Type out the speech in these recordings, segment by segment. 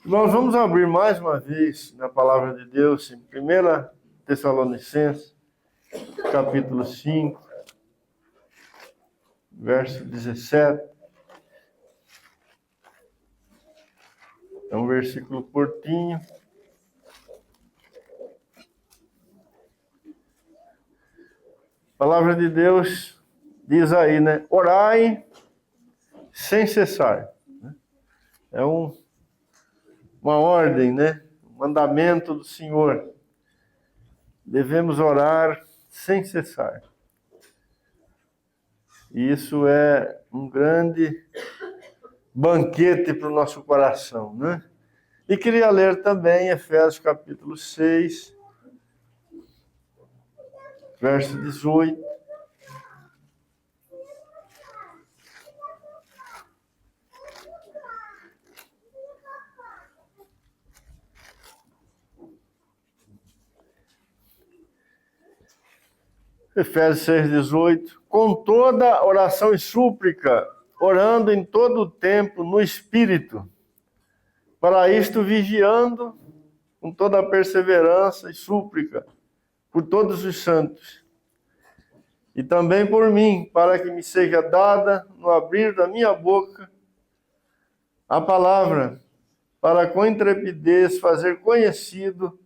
Nós vamos abrir mais uma vez na palavra de Deus, em 1 Tessalonicenses, capítulo 5, verso 17. É um versículo curtinho. A palavra de Deus diz aí, né? Orai sem cessar. É uma ordem, né? Um mandamento do Senhor. Devemos orar sem cessar. E isso é um grande banquete para o nosso coração, né? E queria ler também Efésios capítulo 6, verso 18. Efésios 6, 18. Com toda oração e súplica, orando em todo o tempo no Espírito, para isto vigiando com toda a perseverança e súplica por todos os santos, e também por mim, para que me seja dada, no abrir da minha boca, a palavra, para com intrepidez fazer conhecido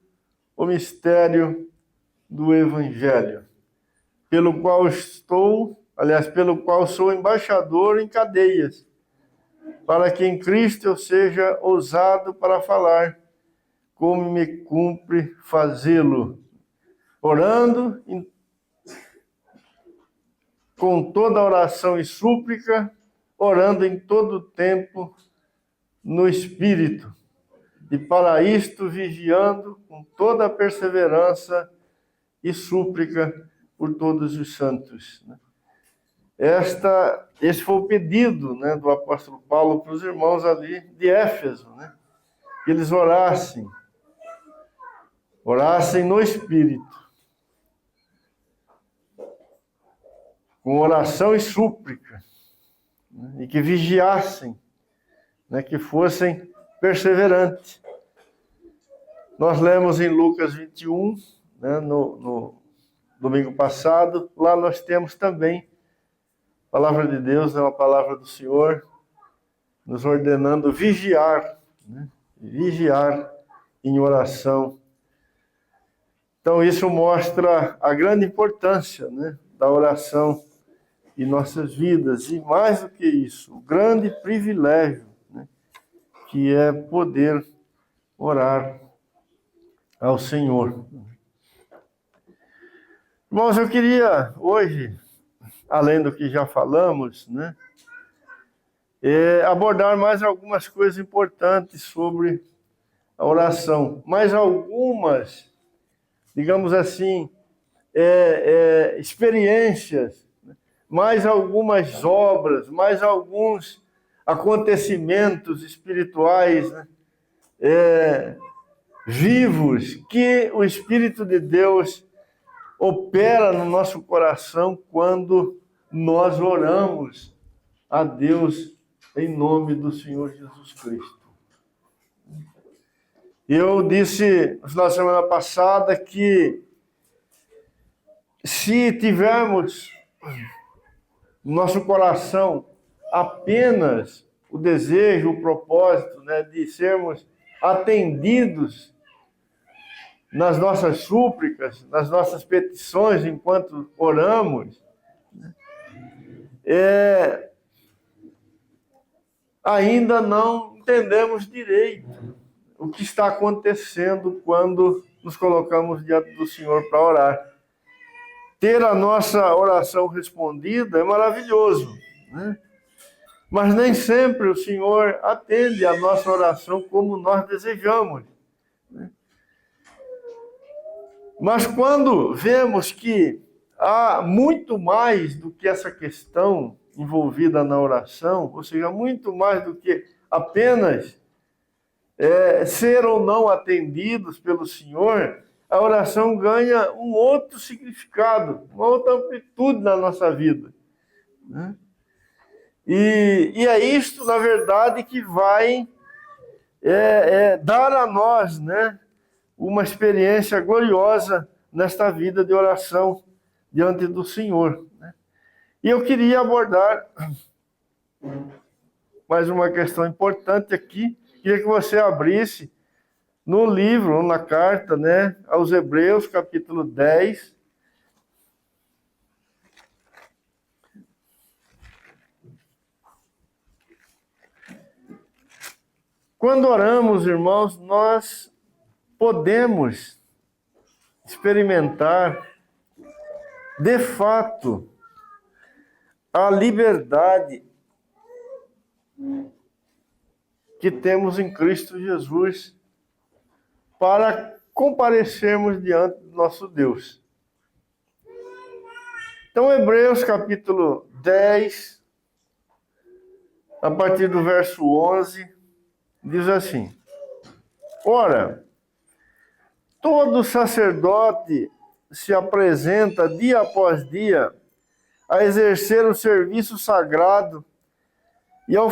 o mistério do Evangelho, pelo qual sou embaixador em cadeias, para que em Cristo eu seja ousado para falar, como me cumpre fazê-lo, orando com toda oração e súplica, orando em todo o tempo no Espírito, e para isto vigiando com toda a perseverança e súplica por todos os santos. Esse foi o pedido, né, do apóstolo Paulo para os irmãos ali de Éfeso, né, que eles orassem no Espírito, com oração e súplica, né, e que vigiassem, né, que fossem perseverantes. Nós lemos em Lucas 21, né, no domingo passado, lá nós temos também a palavra de Deus, é uma palavra do Senhor, nos ordenando vigiar, né, vigiar em oração. Então isso mostra a grande importância, né, da oração em nossas vidas, e mais do que isso, o grande privilégio, né, que é poder orar ao Senhor. Irmãos, eu queria hoje, além do que já falamos, né, abordar mais algumas coisas importantes sobre a oração. Mais algumas, digamos assim, experiências, mais algumas obras, mais alguns acontecimentos espirituais, né, vivos, que o Espírito de Deus opera no nosso coração quando nós oramos a Deus em nome do Senhor Jesus Cristo. Eu disse na semana passada que se tivermos no nosso coração apenas o desejo, o propósito, né, de sermos atendidos nas nossas súplicas, nas nossas petições enquanto oramos, né, ainda não entendemos direito o que está acontecendo quando nos colocamos diante do Senhor para orar. Ter a nossa oração respondida é maravilhoso, né? Mas nem sempre o Senhor atende a nossa oração como nós desejamos, né? Mas quando vemos que há muito mais do que essa questão envolvida na oração, ou seja, muito mais do que apenas ser ou não atendidos pelo Senhor, a oração ganha um outro significado, uma outra amplitude na nossa vida, né? E é isto, na verdade, que vai dar a nós, né, uma experiência gloriosa nesta vida de oração diante do Senhor, né? E eu queria abordar mais uma questão importante aqui. Queria que você abrisse no livro, ou na carta, né, aos Hebreus, capítulo 10. Quando oramos, irmãos, nós podemos experimentar, de fato, a liberdade que temos em Cristo Jesus para comparecermos diante do nosso Deus. Então, Hebreus capítulo 10, a partir do verso 11, diz assim: Ora, todo sacerdote se apresenta dia após dia a exercer o serviço sagrado e a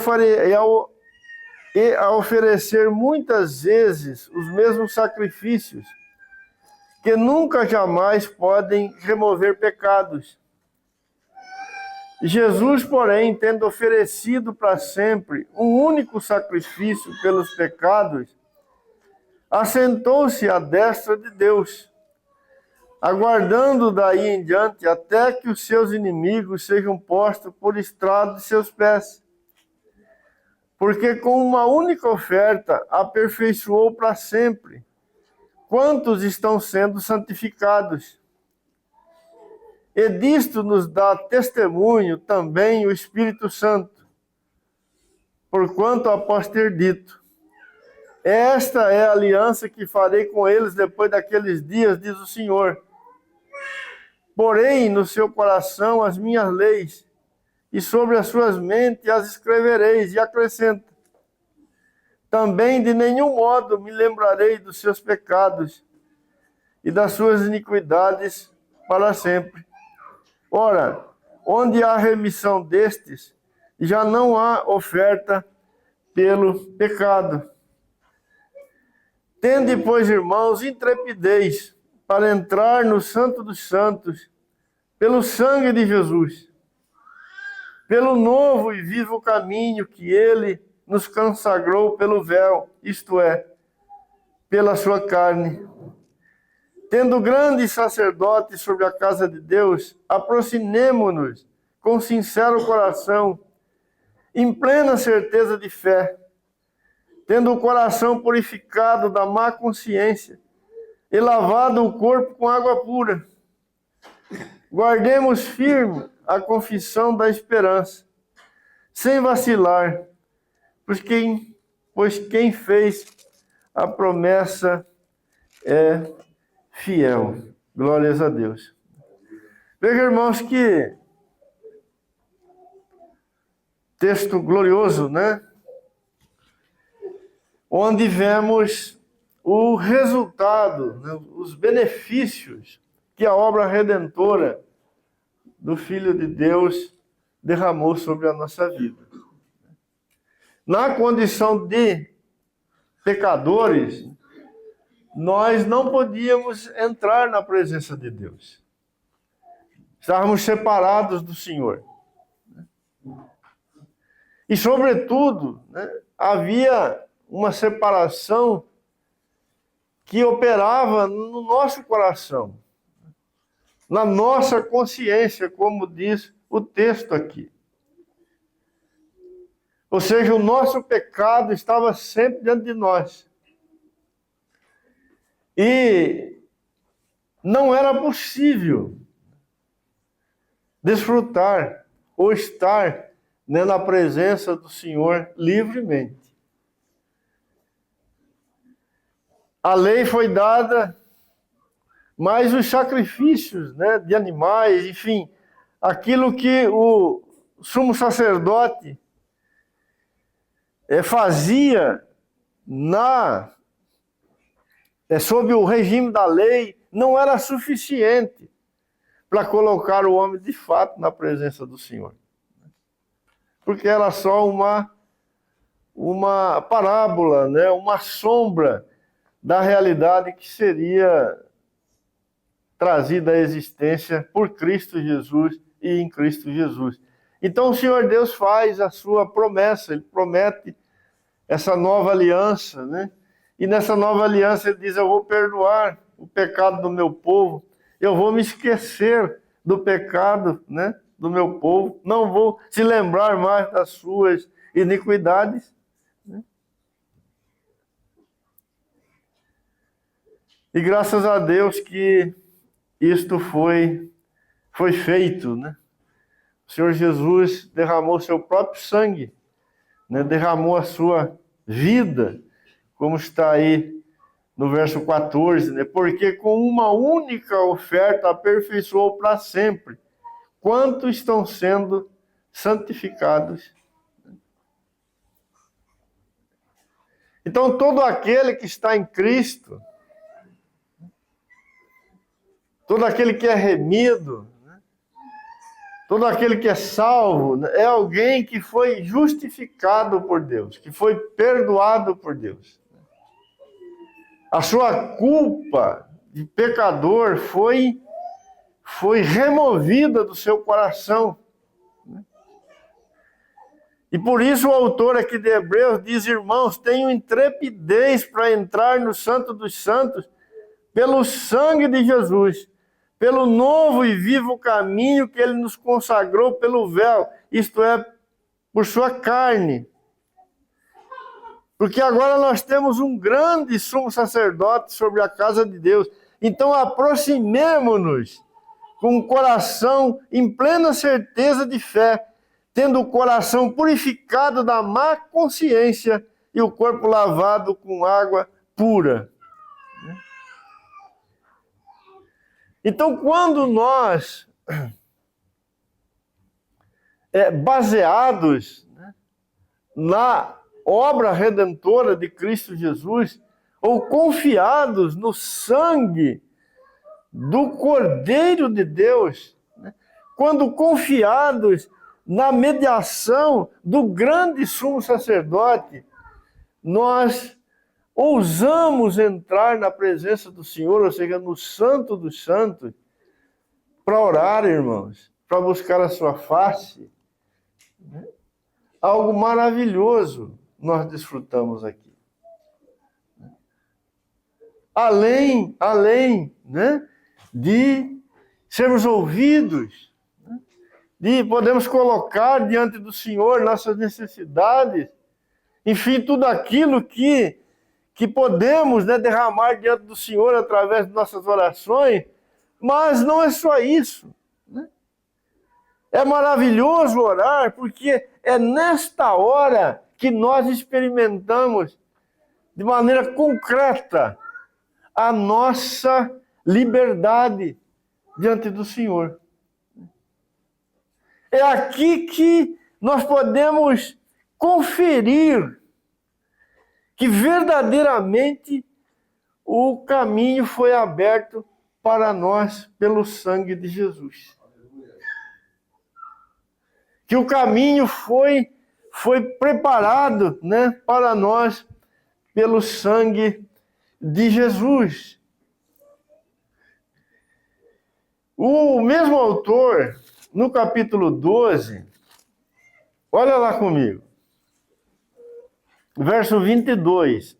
oferecer muitas vezes os mesmos sacrifícios, que nunca jamais podem remover pecados. Jesus, porém, tendo oferecido para sempre um único sacrifício pelos pecados, assentou-se à destra de Deus, aguardando daí em diante até que os seus inimigos sejam postos por estrado de seus pés. Porque com uma única oferta aperfeiçoou para sempre quantos estão sendo santificados. E disto nos dá testemunho também o Espírito Santo, porquanto após ter dito: Esta é a aliança que farei com eles depois daqueles dias, diz o Senhor. Porém no seu coração as minhas leis, e sobre as suas mentes as escrevereis, e acrescenta: Também de nenhum modo me lembrarei dos seus pecados e das suas iniquidades para sempre. Ora, onde há remissão destes, já não há oferta pelo pecado. Tende, pois, irmãos, intrepidez para entrar no Santo dos Santos, pelo sangue de Jesus, pelo novo e vivo caminho que ele nos consagrou pelo véu, isto é, pela sua carne. Tendo grande sacerdote sobre a casa de Deus, aproximemo-nos com sincero coração, em plena certeza de fé, tendo o coração purificado da má consciência e lavado o corpo com água pura. Guardemos firme a confissão da esperança, sem vacilar, pois quem fez a promessa é fiel. Glórias a Deus. Veja, irmãos, que texto glorioso, né? Onde vemos o resultado, né? Os benefícios que a obra redentora do Filho de Deus derramou sobre a nossa vida. Na condição de pecadores, nós não podíamos entrar na presença de Deus. Estávamos separados do Senhor. E, sobretudo, né, havia uma separação que operava no nosso coração, na nossa consciência, como diz o texto aqui. Ou seja, o nosso pecado estava sempre diante de nós. E não era possível desfrutar ou estar, né, na presença do Senhor livremente. A lei foi dada, mas os sacrifícios, né, de animais, enfim, aquilo que o sumo sacerdote fazia sob o regime da lei, não era suficiente para colocar o homem de fato na presença do Senhor. Porque era só uma parábola, né? Uma sombra da realidade que seria trazida à existência por Cristo Jesus e em Cristo Jesus. Então o Senhor Deus faz a sua promessa, Ele promete essa nova aliança, né? E nessa nova aliança Ele diz, eu vou perdoar o pecado do meu povo, eu vou me esquecer do pecado, né, do meu povo, não vou se lembrar mais das suas iniquidades. Né? E graças a Deus que isto foi feito, né? O Senhor Jesus derramou seu próprio sangue, né? Derramou a sua vida, como está aí no verso 14, né? Porque com uma única oferta aperfeiçoou para sempre quantos estão sendo santificados. Então todo aquele que está em Cristo, todo aquele que é remido, todo aquele que é salvo, é alguém que foi justificado por Deus, que foi perdoado por Deus. A sua culpa de pecador foi removida do seu coração. E por isso o autor aqui de Hebreus diz, irmãos, tenham intrepidez para entrar no Santo dos Santos pelo sangue de Jesus, pelo novo e vivo caminho que Ele nos consagrou pelo véu, isto é, por sua carne. Porque agora nós temos um grande sumo sacerdote sobre a casa de Deus. Então aproximemo-nos com o coração em plena certeza de fé, tendo o coração purificado da má consciência e o corpo lavado com água pura. Então, quando nós, baseados, né, na obra redentora de Cristo Jesus, ou confiados no sangue do Cordeiro de Deus, né, quando confiados na mediação do grande sumo sacerdote, nós ousamos entrar na presença do Senhor, ou seja, no Santo dos Santos, para orar, irmãos, para buscar a sua face. Algo maravilhoso nós desfrutamos aqui. Além, né, de sermos ouvidos, né, de podemos colocar diante do Senhor nossas necessidades, enfim, tudo aquilo que podemos, né, derramar diante do Senhor através de nossas orações, mas não é só isso. Né? É maravilhoso orar, porque é nesta hora que nós experimentamos de maneira concreta a nossa liberdade diante do Senhor. É aqui que nós podemos conferir que verdadeiramente o caminho foi aberto para nós pelo sangue de Jesus. Que o caminho foi preparado, né, para nós pelo sangue de Jesus. O mesmo autor, no capítulo 12, olha lá comigo. Verso 22.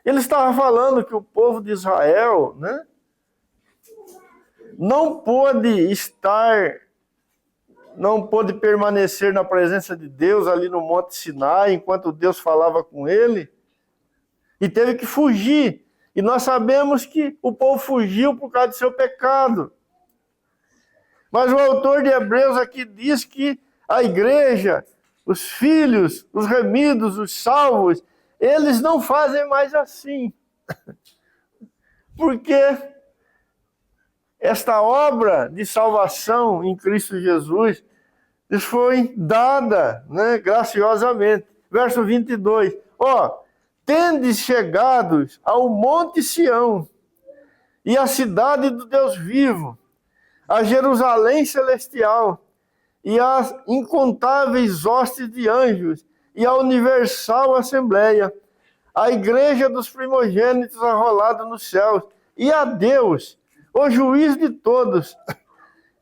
Ele estava falando que o povo de Israel, né, não pôde permanecer na presença de Deus ali no Monte Sinai, enquanto Deus falava com ele, e teve que fugir. E nós sabemos que o povo fugiu por causa do seu pecado. Mas o autor de Hebreus aqui diz que a igreja, os filhos, os remidos, os salvos, eles não fazem mais assim. Porque esta obra de salvação em Cristo Jesus lhes foi dada, né, graciosamente. Verso 22. Tendes chegados ao Monte Sião e à cidade do Deus vivo, a Jerusalém celestial, e às incontáveis hostes de anjos, e à universal assembleia, à igreja dos primogênitos arrolada nos céus, e a Deus, o juiz de todos,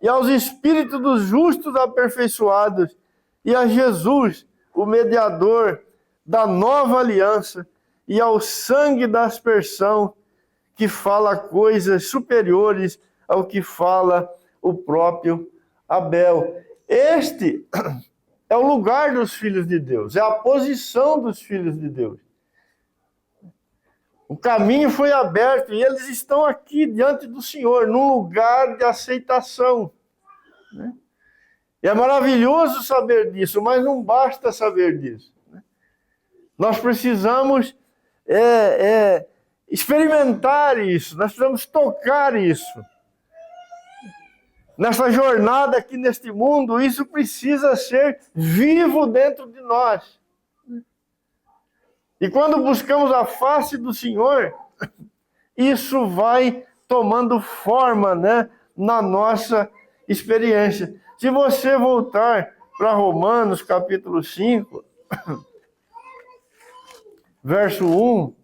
e aos espíritos dos justos aperfeiçoados, e a Jesus, o mediador da nova aliança, e ao sangue da aspersão, que fala coisas superiores ao que fala o próprio Abel. Este é o lugar dos filhos de Deus, é a posição dos filhos de Deus. O caminho foi aberto e eles estão aqui diante do Senhor, num lugar de aceitação. E é maravilhoso saber disso, mas não basta saber disso. Nós precisamos experimentar isso, nós precisamos tocar isso. Nessa jornada aqui neste mundo, isso precisa ser vivo dentro de nós. E quando buscamos a face do Senhor, isso vai tomando forma, né, na nossa experiência. Se você voltar para Romanos capítulo 5, verso 1,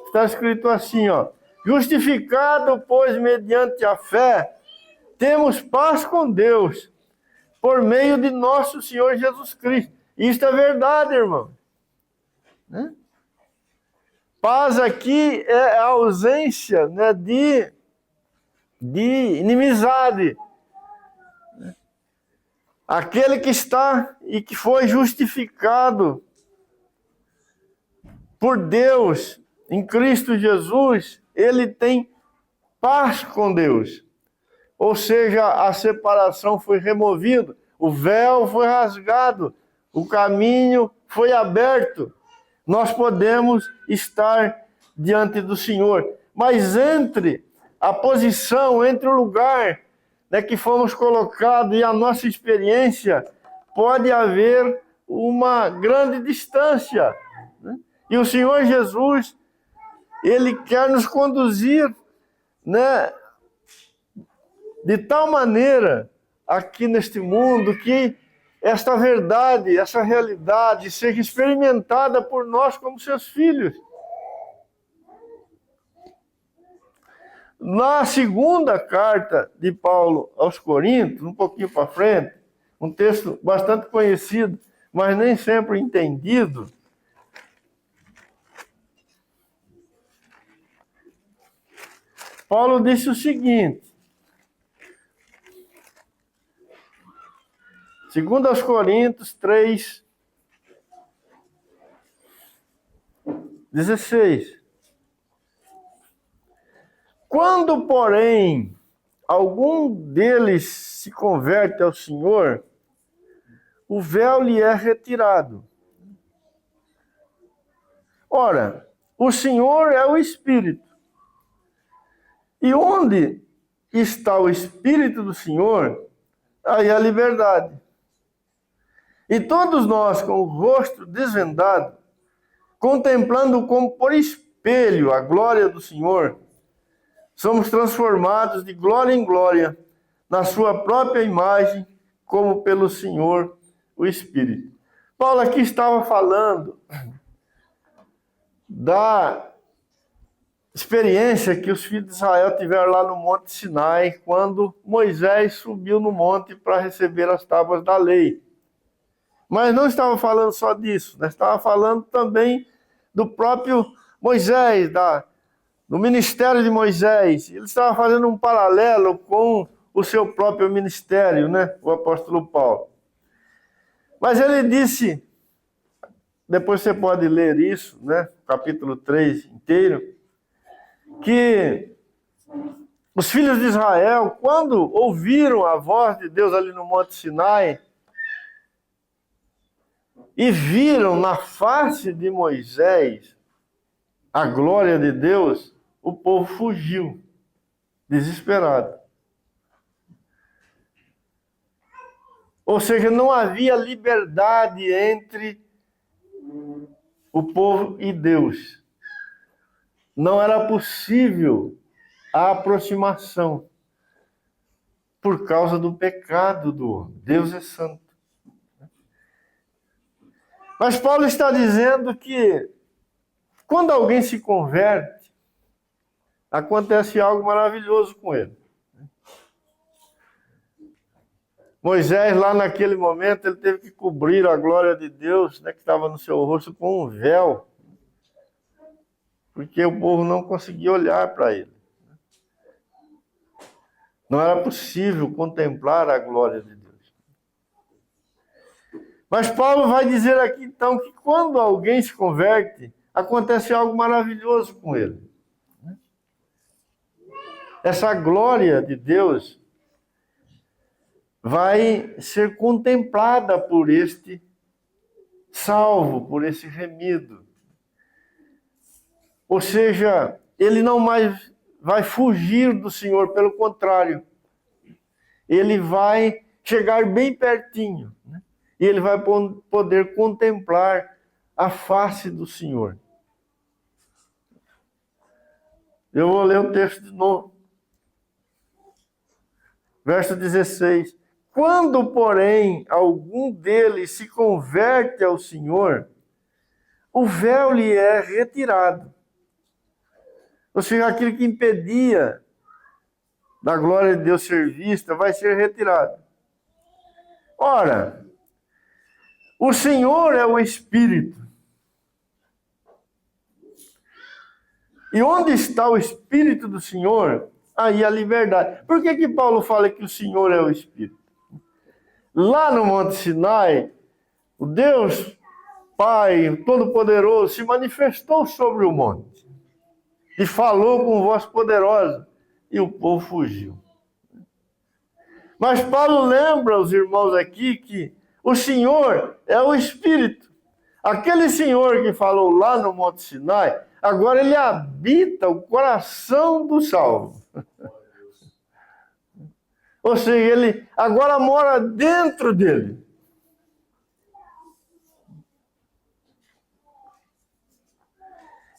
está escrito assim, ó: justificado, pois, mediante a fé, temos paz com Deus, por meio de nosso Senhor Jesus Cristo. Isto é verdade, irmão. Né? Paz aqui é a ausência, né, de inimizade. Aquele que está e que foi justificado por Deus em Cristo Jesus, ele tem paz com Deus. Ou seja, a separação foi removida, o véu foi rasgado, o caminho foi aberto. Nós podemos estar diante do Senhor. Mas entre a posição, entre o lugar, né, que fomos colocados e a nossa experiência, pode haver uma grande distância. Né? E o Senhor Jesus, ele quer nos conduzir, né, de tal maneira aqui neste mundo que esta verdade, essa realidade seja experimentada por nós como seus filhos. Na segunda carta de Paulo aos Coríntios, um pouquinho para frente, um texto bastante conhecido, mas nem sempre entendido. Paulo disse o seguinte, 2 Coríntios 3, 16. Quando, porém, algum deles se converte ao Senhor, o véu lhe é retirado. Ora, o Senhor é o Espírito. E onde está o Espírito do Senhor, aí a liberdade. E todos nós, com o rosto desvendado, contemplando como por espelho a glória do Senhor, somos transformados de glória em glória, na sua própria imagem, como pelo Senhor, o Espírito. Paulo aqui estava falando da experiência que os filhos de Israel tiveram lá no Monte Sinai, quando Moisés subiu no monte para receber as tábuas da lei. Mas não estava falando só disso, né? Estava falando também do próprio Moisés, do ministério de Moisés. Ele estava fazendo um paralelo com o seu próprio ministério, né? O apóstolo Paulo. Mas ele disse, depois você pode ler isso, né? Capítulo 3 inteiro, que os filhos de Israel, quando ouviram a voz de Deus ali no Monte Sinai, e viram na face de Moisés a glória de Deus, o povo fugiu, desesperado. Ou seja, não havia liberdade entre o povo e Deus. Não era possível a aproximação. por causa do pecado do homem. Deus é santo. Mas Paulo está dizendo que quando alguém se converte, acontece algo maravilhoso com ele. Moisés, lá naquele momento, ele teve que cobrir a glória de Deus, né, que estava no seu rosto, com um véu, porque o povo não conseguia olhar para ele. Não era possível contemplar a glória de Deus. Mas Paulo vai dizer aqui, então, que quando alguém se converte, acontece algo maravilhoso com ele. Essa glória de Deus vai ser contemplada por este salvo, por esse remido. Ou seja, ele não mais vai fugir do Senhor, pelo contrário, ele vai chegar bem pertinho, né? E ele vai poder contemplar a face do Senhor. Eu vou ler o texto de novo. Verso 16. Quando, porém, algum deles se converte ao Senhor, o véu lhe é retirado. Ou seja, aquilo que impedia da glória de Deus ser vista vai ser retirado. Ora, o Senhor é o Espírito. E onde está o Espírito do Senhor, aí a liberdade. Por que Paulo fala que o Senhor é o Espírito? Lá no Monte Sinai, o Deus Pai Todo-Poderoso se manifestou sobre o monte e falou com voz poderosa, e o povo fugiu. Mas Paulo lembra os irmãos aqui que o Senhor é o Espírito. Aquele Senhor que falou lá no Monte Sinai, agora ele habita o coração do salvo. Ou seja, ele agora mora dentro dele.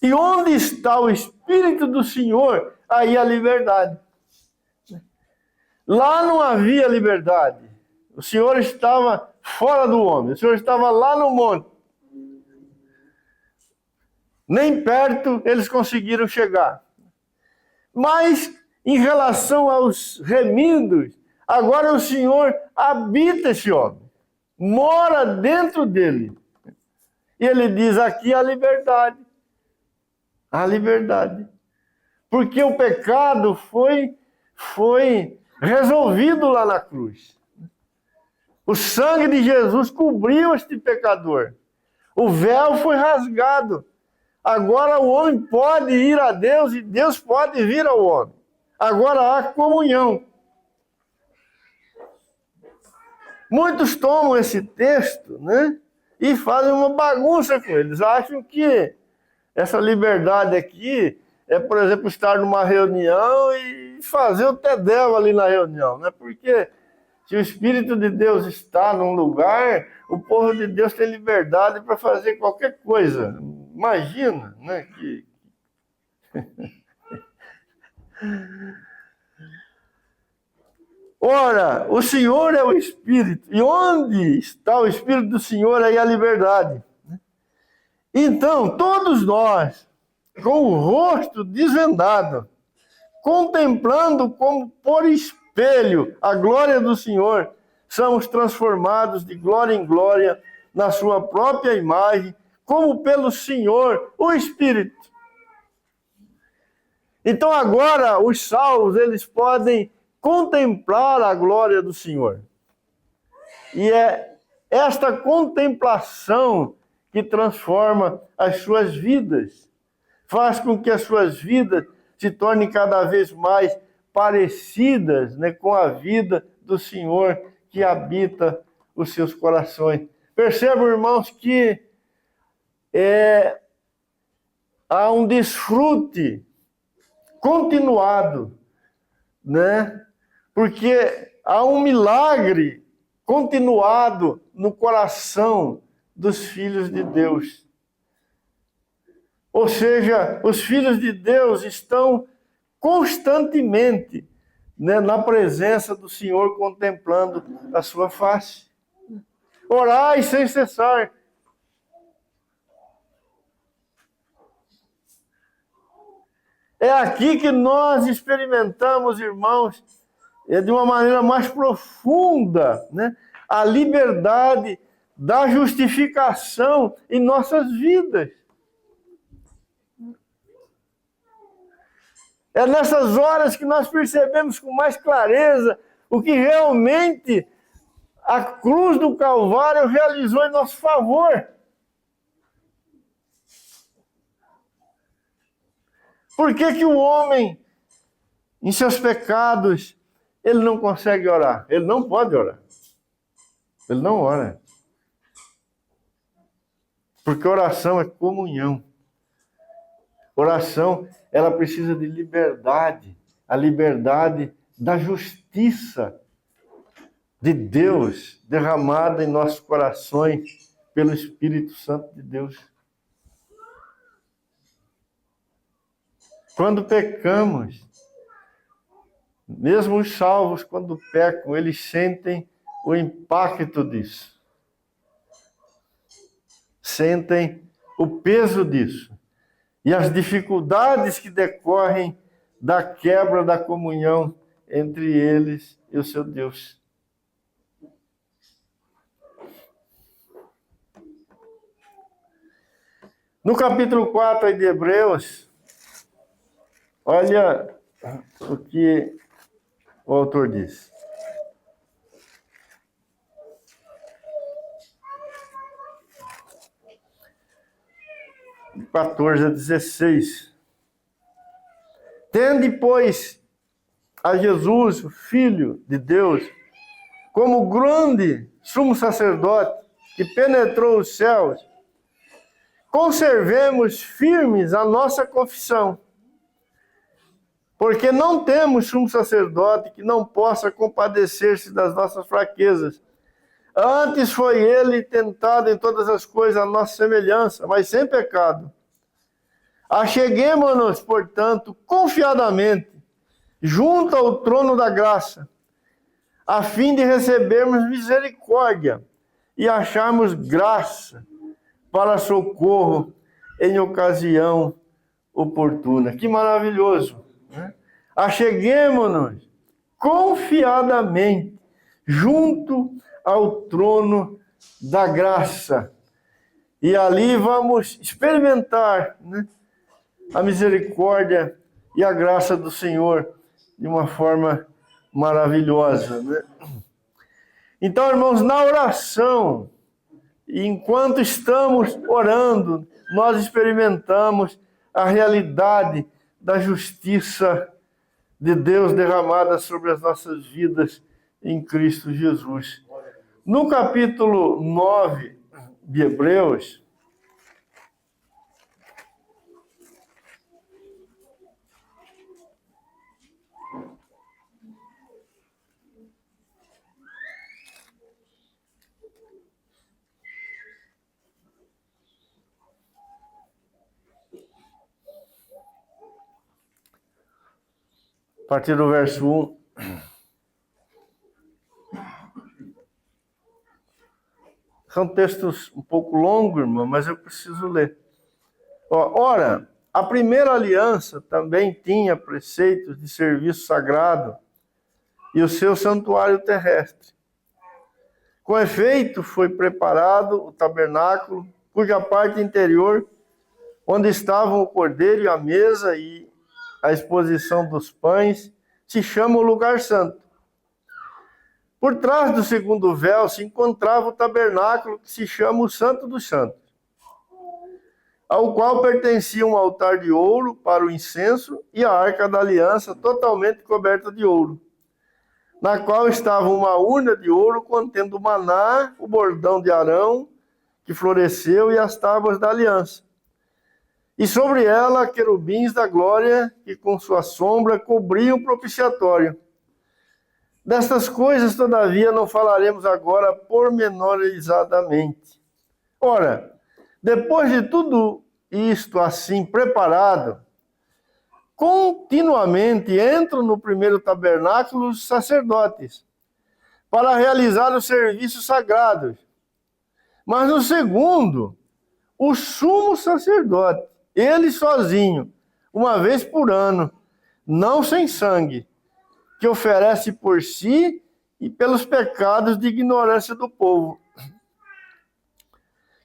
E onde está o Espírito do Senhor, aí a liberdade. Lá não havia liberdade. O Senhor estava fora do homem. O Senhor estava lá no monte. Nem perto eles conseguiram chegar. Mas, em relação aos remidos, agora o Senhor habita esse homem. Mora dentro dele. E ele diz aqui a liberdade. A liberdade. Porque o pecado foi resolvido lá na cruz. O sangue de Jesus cobriu este pecador. O véu foi rasgado. Agora o homem pode ir a Deus e Deus pode vir ao homem. Agora há comunhão. Muitos tomam esse texto, né, e fazem uma bagunça com eles. Acham que essa liberdade aqui é, por exemplo, estar numa reunião e fazer o tedéu ali na reunião, né? Porque se o Espírito de Deus está num lugar, o povo de Deus tem liberdade para fazer qualquer coisa. Imagina, né? Ora, o Senhor é o Espírito. E onde está o Espírito do Senhor, aí a liberdade. Então, todos nós, com o rosto desvendado, contemplando como por espelho a glória do Senhor, somos transformados de glória em glória na sua própria imagem, como pelo Senhor, o Espírito. Então agora os salvos, eles podem contemplar a glória do Senhor. E é esta contemplação que transforma as suas vidas, faz com que as suas vidas se tornem cada vez mais parecidas, né, com a vida do Senhor que habita os seus corações. Percebam, irmãos, que há um desfrute continuado, né? Porque há um milagre continuado no coração dos filhos de Deus. Ou seja, os filhos de Deus estão constantemente né, na presença do Senhor, contemplando a sua face. Orai sem cessar. É aqui que nós experimentamos, irmãos, de uma maneira mais profunda, né, a liberdade da justificação em nossas vidas. É nessas horas que nós percebemos com mais clareza o que realmente a cruz do Calvário realizou em nosso favor. Por que que o homem, em seus pecados, ele não consegue orar? Ele não pode orar. Ele não ora. Porque oração é comunhão. Oração, ela precisa de liberdade. A liberdade da justiça de Deus derramada em nossos corações pelo Espírito Santo de Deus. Quando pecamos, mesmo os salvos, quando pecam, eles sentem o impacto disso. Sentem o peso disso. E as dificuldades que decorrem da quebra da comunhão entre eles e o seu Deus. No capítulo 4 aí de Hebreus, olha o que o autor diz. De 14 a 16. Tende, pois, a Jesus, o Filho de Deus, como grande sumo sacerdote que penetrou os céus, conservemos firmes a nossa confissão, porque não temos sumo sacerdote que não possa compadecer-se das nossas fraquezas. Antes foi ele tentado em todas as coisas à nossa semelhança, mas sem pecado. Acheguemo-nos, portanto, confiadamente, junto ao trono da graça, a fim de recebermos misericórdia e acharmos graça para socorro em ocasião oportuna. Que maravilhoso, né? Acheguemo-nos confiadamente junto ao trono da graça. E ali vamos experimentar, né, a misericórdia e a graça do Senhor de uma forma maravilhosa, né? Então, irmãos, na oração, enquanto estamos orando, nós experimentamos a realidade da justiça de Deus derramada sobre as nossas vidas em Cristo Jesus. No capítulo 9 de Hebreus, a partir do verso 1, são textos um pouco longos, irmão, mas eu preciso ler. Ora, a primeira aliança também tinha preceitos de serviço sagrado e o seu santuário terrestre. Com efeito, foi preparado o tabernáculo, cuja parte interior, onde estavam o cordeiro e a mesa e a exposição dos pães, se chama o lugar santo. Por trás do segundo véu se encontrava o tabernáculo, que se chama o Santo dos Santos, ao qual pertencia um altar de ouro para o incenso e a arca da aliança totalmente coberta de ouro, na qual estava uma urna de ouro contendo o maná, o bordão de Arão, que floresceu, e as tábuas da aliança. E sobre ela, querubins da glória, que com sua sombra cobriam o propiciatório. Destas coisas, todavia, não falaremos agora pormenorizadamente. Ora, depois de tudo isto assim preparado, continuamente entram no primeiro tabernáculo os sacerdotes, para realizar os serviços sagrados. Mas no segundo, o sumo sacerdote, ele sozinho, uma vez por ano, não sem sangue, que oferece por si e pelos pecados de ignorância do povo.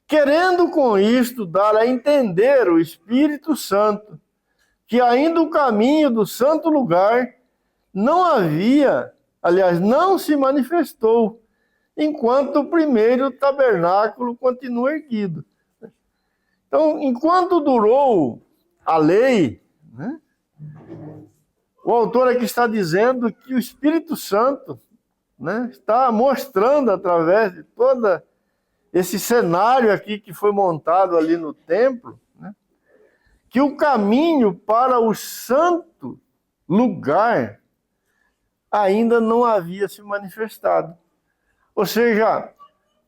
Querendo com isto dar a entender o Espírito Santo que ainda o caminho do santo lugar não se manifestou, enquanto o primeiro tabernáculo continua erguido. Então, enquanto durou a lei, né, o autor aqui está dizendo que o Espírito Santo, né, está mostrando através de todo esse cenário aqui que foi montado ali no templo, né, que o caminho para o santo lugar ainda não havia se manifestado. Ou seja,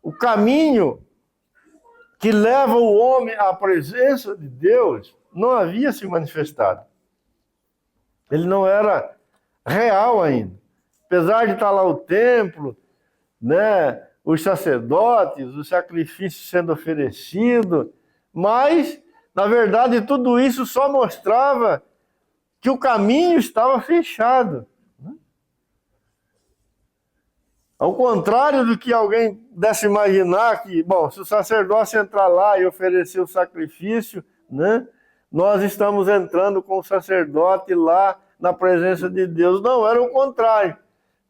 o caminho que leva o homem à presença de Deus não havia se manifestado. Ele não era real ainda. Apesar de estar lá o templo, né, os sacerdotes, os sacrifícios sendo oferecidos, mas, na verdade, tudo isso só mostrava que o caminho estava fechado. Ao contrário do que alguém pudesse imaginar que, bom, se o sacerdócio entrar lá e oferecer o sacrifício, né, nós estamos entrando com o sacerdote lá na presença de Deus. Não, era o contrário,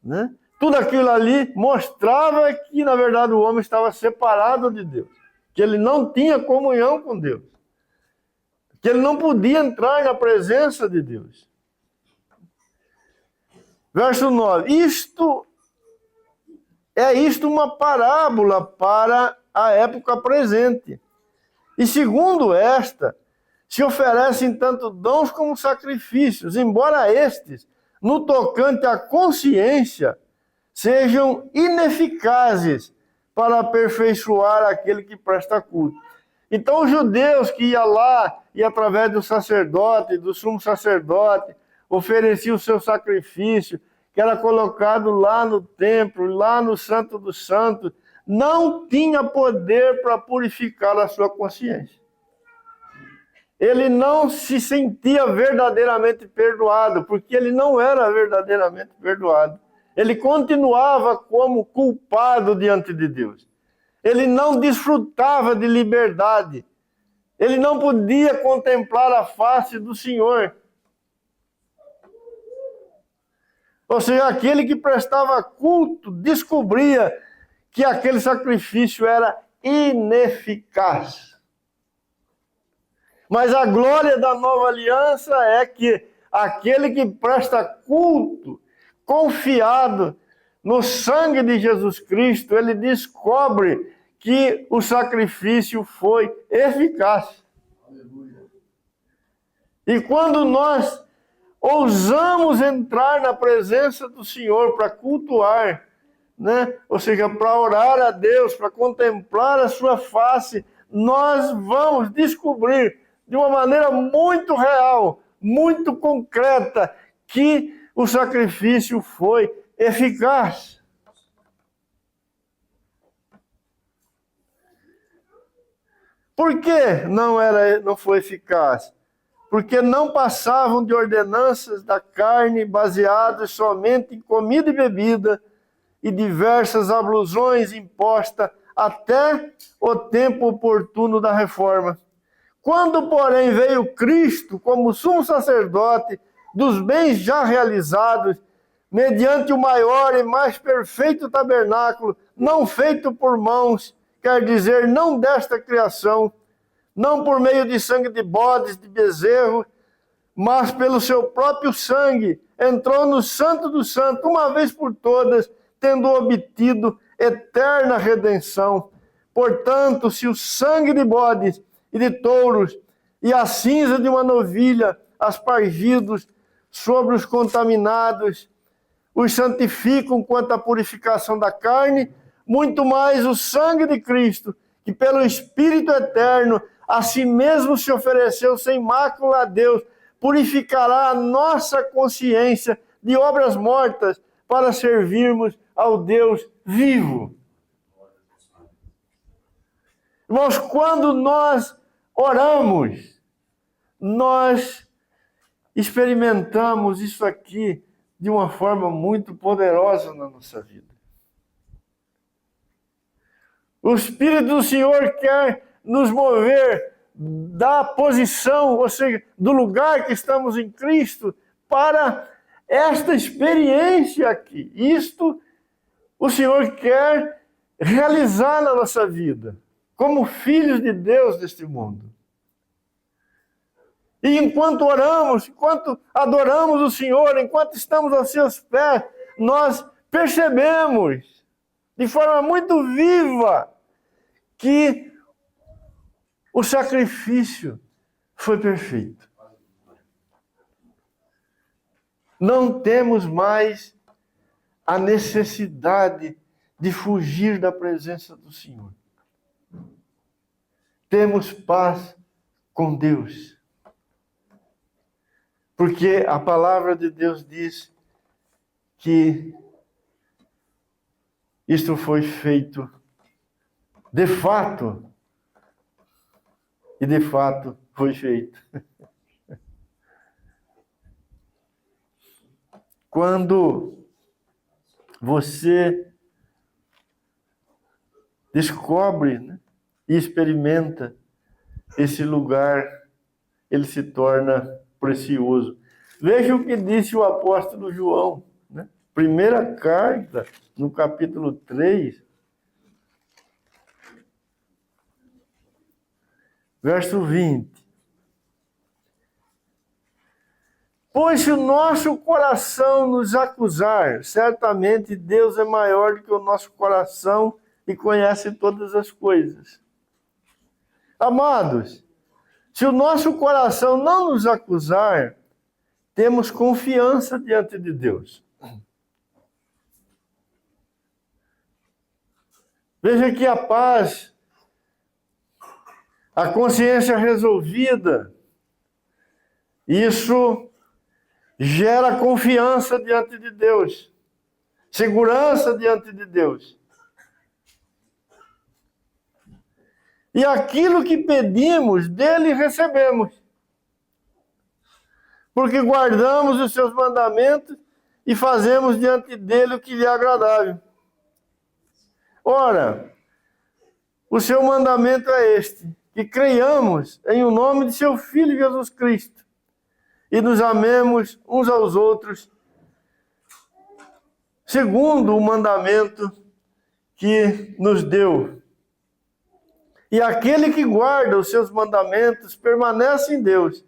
né? Tudo aquilo ali mostrava que, na verdade, o homem estava separado de Deus, que ele não tinha comunhão com Deus, que ele não podia entrar na presença de Deus. Verso 9. Isto uma parábola para a época presente. E segundo esta, se oferecem tanto dons como sacrifícios, embora estes, no tocante à consciência, sejam ineficazes para aperfeiçoar aquele que presta culto. Então os judeus que iam lá, e através do sacerdote, do sumo sacerdote, ofereciam o seu sacrifício, que era colocado lá no templo, lá no Santo dos Santos, não tinha poder para purificar a sua consciência. Ele não se sentia verdadeiramente perdoado, porque ele não era verdadeiramente perdoado. Ele continuava como culpado diante de Deus. Ele não desfrutava de liberdade. Ele não podia contemplar a face do Senhor. Ou seja, aquele que prestava culto descobria que aquele sacrifício era ineficaz. Mas a glória da nova aliança é que aquele que presta culto, confiado no sangue de Jesus Cristo, ele descobre que o sacrifício foi eficaz. Aleluia. E quando nós ousamos entrar na presença do Senhor para cultuar, né? Ou seja, para orar a Deus, para contemplar a sua face, nós vamos descobrir de uma maneira muito real, muito concreta, que o sacrifício foi eficaz. Por que não foi eficaz? Porque não passavam de ordenanças da carne baseadas somente em comida e bebida e diversas ablusões impostas até o tempo oportuno da reforma. Quando, porém, veio Cristo como sumo sacerdote dos bens já realizados, mediante o maior e mais perfeito tabernáculo, não feito por mãos, quer dizer, não desta criação, não por meio de sangue de bodes, de bezerro, mas pelo seu próprio sangue, entrou no Santo dos Santos, uma vez por todas, tendo obtido eterna redenção. Portanto, se o sangue de bodes e de touros e a cinza de uma novilha, aspargidos sobre os contaminados, os santificam quanto à purificação da carne, muito mais o sangue de Cristo, que pelo Espírito eterno a si mesmo se ofereceu sem mácula a Deus, purificará a nossa consciência de obras mortas para servirmos ao Deus vivo. Irmãos, quando nós oramos, nós experimentamos isso aqui de uma forma muito poderosa na nossa vida. O Espírito do Senhor quer nos mover da posição, ou seja, do lugar que estamos em Cristo, para esta experiência aqui. Isto o Senhor quer realizar na nossa vida, como filhos de Deus deste mundo. E enquanto oramos, enquanto adoramos o Senhor, enquanto estamos aos seus pés, nós percebemos de forma muito viva que o sacrifício foi perfeito. Não temos mais a necessidade de fugir da presença do Senhor. Temos paz com Deus. Porque a palavra de Deus diz que isto foi feito de fato. E de fato foi feito. Quando você descobre, né, e experimenta esse lugar, ele se torna precioso. Veja o que disse o apóstolo João, né? Primeira carta, no capítulo 3, verso 20. Pois se o nosso coração nos acusar, certamente Deus é maior do que o nosso coração e conhece todas as coisas. Amados, se o nosso coração não nos acusar, temos confiança diante de Deus. Veja que a paz, a consciência resolvida, isso gera confiança diante de Deus, segurança diante de Deus. E aquilo que pedimos, dele recebemos. Porque guardamos os seus mandamentos e fazemos diante dele o que lhe é agradável. Ora, o seu mandamento é este, que creiamos em o nome de seu Filho Jesus Cristo e nos amemos uns aos outros, segundo o mandamento que nos deu. E aquele que guarda os seus mandamentos permanece em Deus,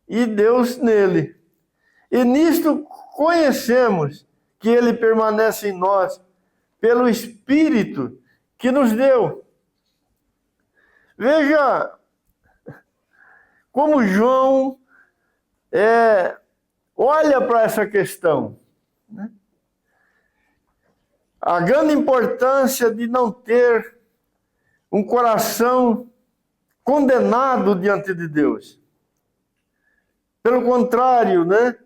e Deus nele. E nisto conhecemos que ele permanece em nós, pelo Espírito que nos deu. Veja como João olha para essa questão, né? A grande importância de não ter um coração condenado diante de Deus. Pelo contrário, né?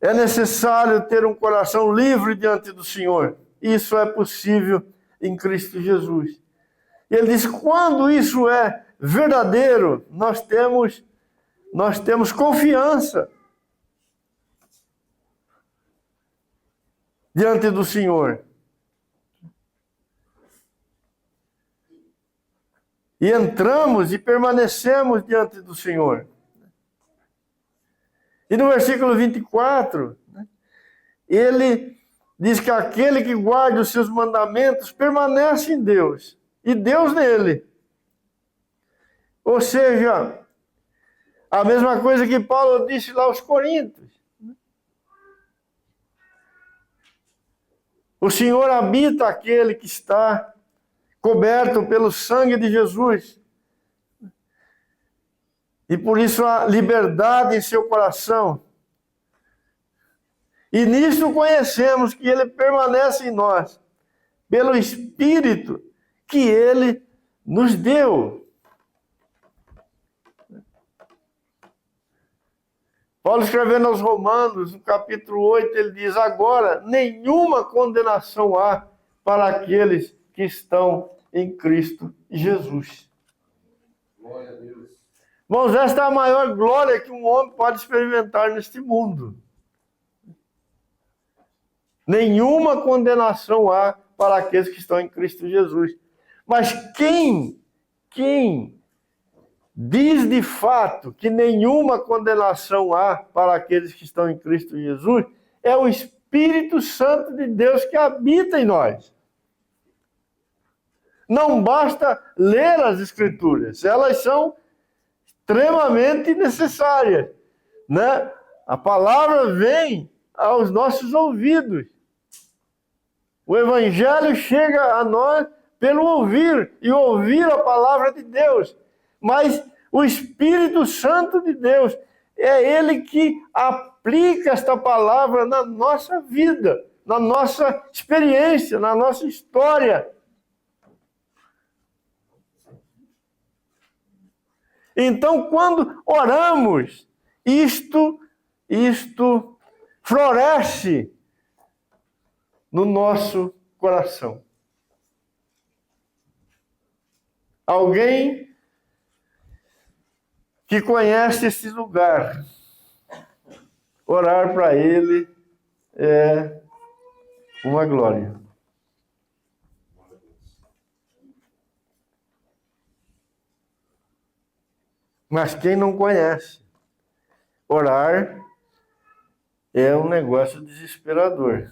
É necessário ter um coração livre diante do Senhor. Isso é possível em Cristo Jesus. E ele diz, quando isso é verdadeiro, nós temos confiança diante do Senhor. E entramos e permanecemos diante do Senhor. E no versículo 24, né, ele diz que aquele que guarda os seus mandamentos permanece em Deus, e Deus nele. Ou seja, a mesma coisa que Paulo disse lá aos Coríntios. O Senhor habita aquele que está coberto pelo sangue de Jesus. E por isso há liberdade em seu coração. E nisso conhecemos que ele permanece em nós, pelo Espírito que ele nos deu. Paulo escrevendo aos Romanos, no capítulo 8, ele diz: agora, nenhuma condenação há para aqueles que estão em Cristo Jesus. Glória a Deus. Irmãos, esta é a maior glória que um homem pode experimentar neste mundo. Nenhuma condenação há para aqueles que estão em Cristo Jesus. Mas quem diz de fato que nenhuma condenação há para aqueles que estão em Cristo Jesus é o Espírito Santo de Deus que habita em nós. Não basta ler as Escrituras, elas são extremamente necessárias, né? A palavra vem aos nossos ouvidos. O Evangelho chega a nós pelo ouvir, e ouvir a palavra de Deus. Mas o Espírito Santo de Deus é Ele que aplica esta palavra na nossa vida, na nossa experiência, na nossa história. Então, quando oramos, isto floresce no nosso coração. Alguém que conhece esse lugar, orar para ele é uma glória. Mas quem não conhece, orar é um negócio desesperador.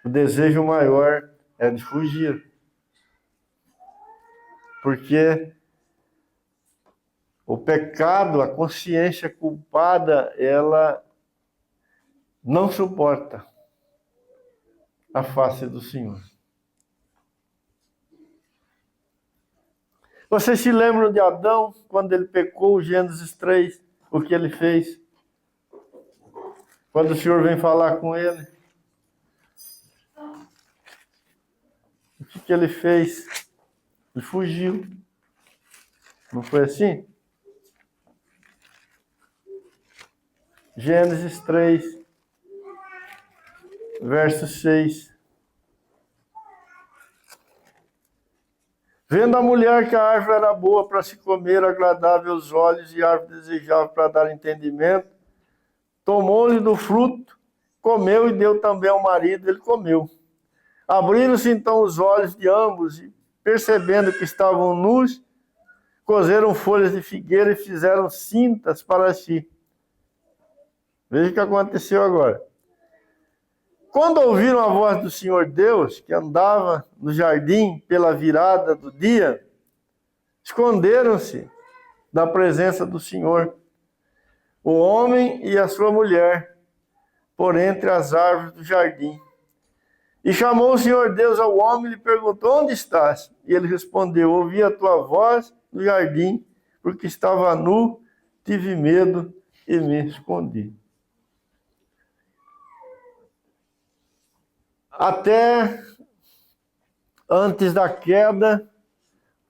O desejo maior é de fugir. Porque o pecado, a consciência culpada, ela não suporta a face do Senhor. Vocês se lembram de Adão, quando ele pecou, Gênesis 3, o que ele fez? Quando o Senhor vem falar com ele, o que ele fez? Ele fugiu. Não foi assim? Gênesis 3, verso 6. Vendo a mulher que a árvore era boa para se comer, agradável aos olhos e árvore desejável para dar entendimento, tomou-lhe do fruto, comeu e deu também ao marido, ele comeu. Abriram-se então os olhos de ambos e, percebendo que estavam nus, cozeram folhas de figueira e fizeram cintas para si. Veja o que aconteceu agora. Quando ouviram a voz do Senhor Deus, que andava no jardim pela virada do dia, esconderam-se da presença do Senhor, o homem e a sua mulher, por entre as árvores do jardim. E chamou o Senhor Deus ao homem e lhe perguntou: onde estás? E ele respondeu: ouvi a tua voz no jardim, porque estava nu, tive medo e me escondi. Até antes da queda,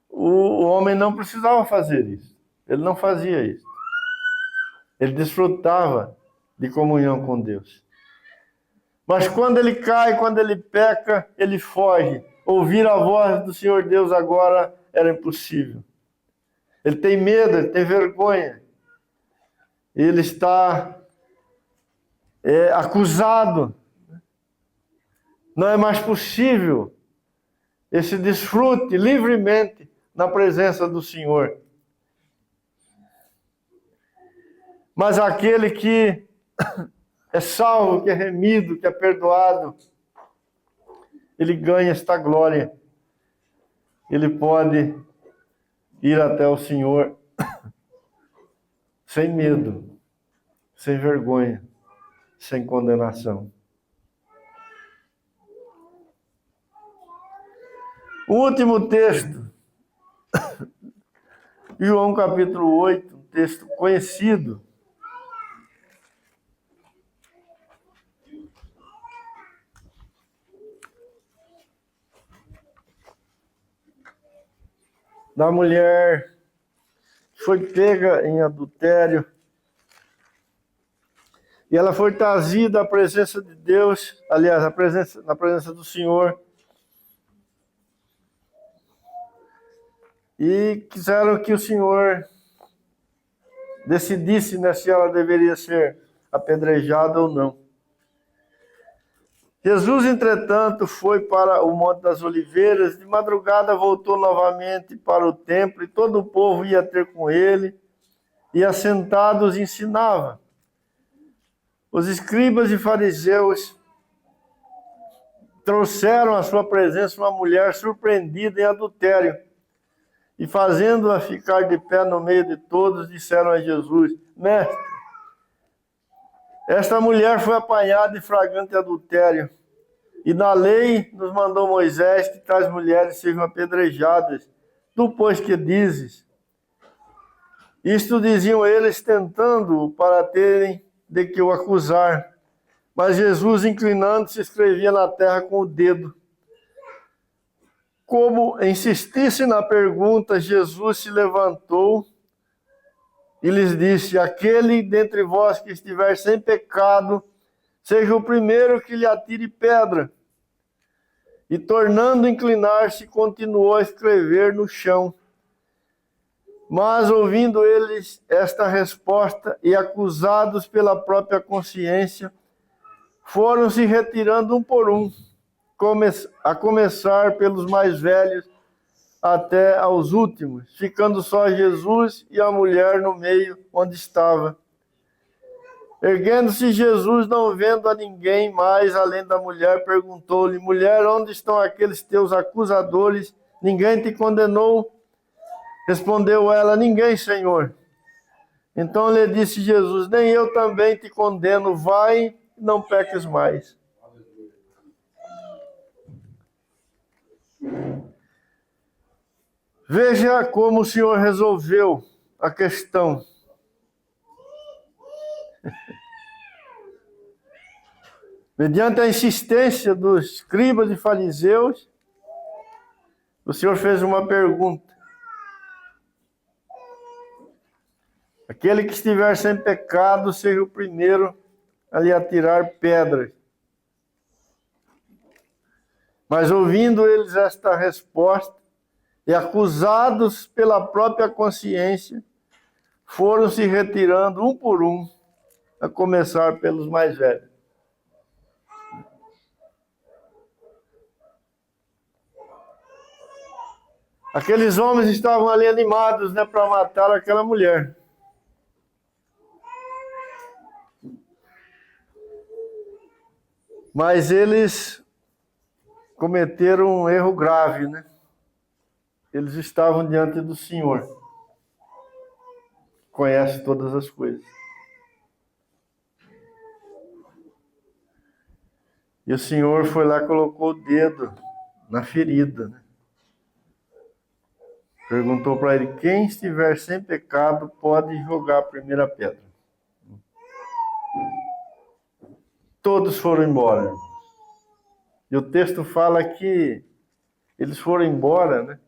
o homem não precisava fazer isso. Ele não fazia isso. Ele desfrutava de comunhão com Deus. Mas quando ele cai, quando ele peca, ele foge. Ouvir a voz do Senhor Deus agora era impossível. Ele tem medo, ele tem vergonha. Ele está acusado. Não é mais possível esse desfrute livremente na presença do Senhor. Mas aquele que é salvo, que é remido, que é perdoado, ele ganha esta glória. Ele pode ir até o Senhor sem medo, sem vergonha, sem condenação. O último texto, João capítulo 8, um texto conhecido. Da mulher foi pega em adultério. E ela foi trazida à presença de Deus, aliás, na presença do Senhor. E quiseram que o Senhor decidisse, né, se ela deveria ser apedrejada ou não. Jesus, entretanto, foi para o Monte das Oliveiras, de madrugada voltou novamente para o templo, e todo o povo ia ter com ele, e assentados ensinava. Os escribas e fariseus trouxeram à sua presença uma mulher surpreendida em adultério, e fazendo-a ficar de pé no meio de todos, disseram a Jesus: Mestre, esta mulher foi apanhada em flagrante adultério, e na lei nos mandou Moisés que tais mulheres sejam apedrejadas. Tu, pois, que dizes? Isto diziam eles, tentando-o para terem de que o acusar. Mas Jesus, inclinando-se, escrevia na terra com o dedo. Como insistisse na pergunta, Jesus se levantou e lhes disse: aquele dentre vós que estiver sem pecado, seja o primeiro que lhe atire pedra. E tornando a inclinar-se, continuou a escrever no chão. Mas, ouvindo eles esta resposta e acusados pela própria consciência, foram se retirando um por um, a começar pelos mais velhos até aos últimos, ficando só Jesus e a mulher no meio onde estava. Erguendo-se Jesus, não vendo a ninguém mais além da mulher, perguntou-lhe: mulher, onde estão aqueles teus acusadores? Ninguém te condenou? Respondeu ela: ninguém, Senhor. Então lhe disse Jesus: nem eu também te condeno, vai e não peques mais. Veja como o Senhor resolveu a questão. Mediante a insistência dos escribas e fariseus, o Senhor fez uma pergunta. Aquele que estiver sem pecado, seja o primeiro a lhe atirar pedras. Mas ouvindo eles esta resposta, e acusados pela própria consciência, foram se retirando um por um, a começar pelos mais velhos. Aqueles homens estavam ali animados, né, para matar aquela mulher. Mas eles cometeram um erro grave, né? Eles estavam diante do Senhor. Conhece todas as coisas. E o Senhor foi lá e colocou o dedo na ferida, né? Perguntou para ele: quem estiver sem pecado pode jogar a primeira pedra. Todos foram embora. E o texto fala que eles foram embora, né?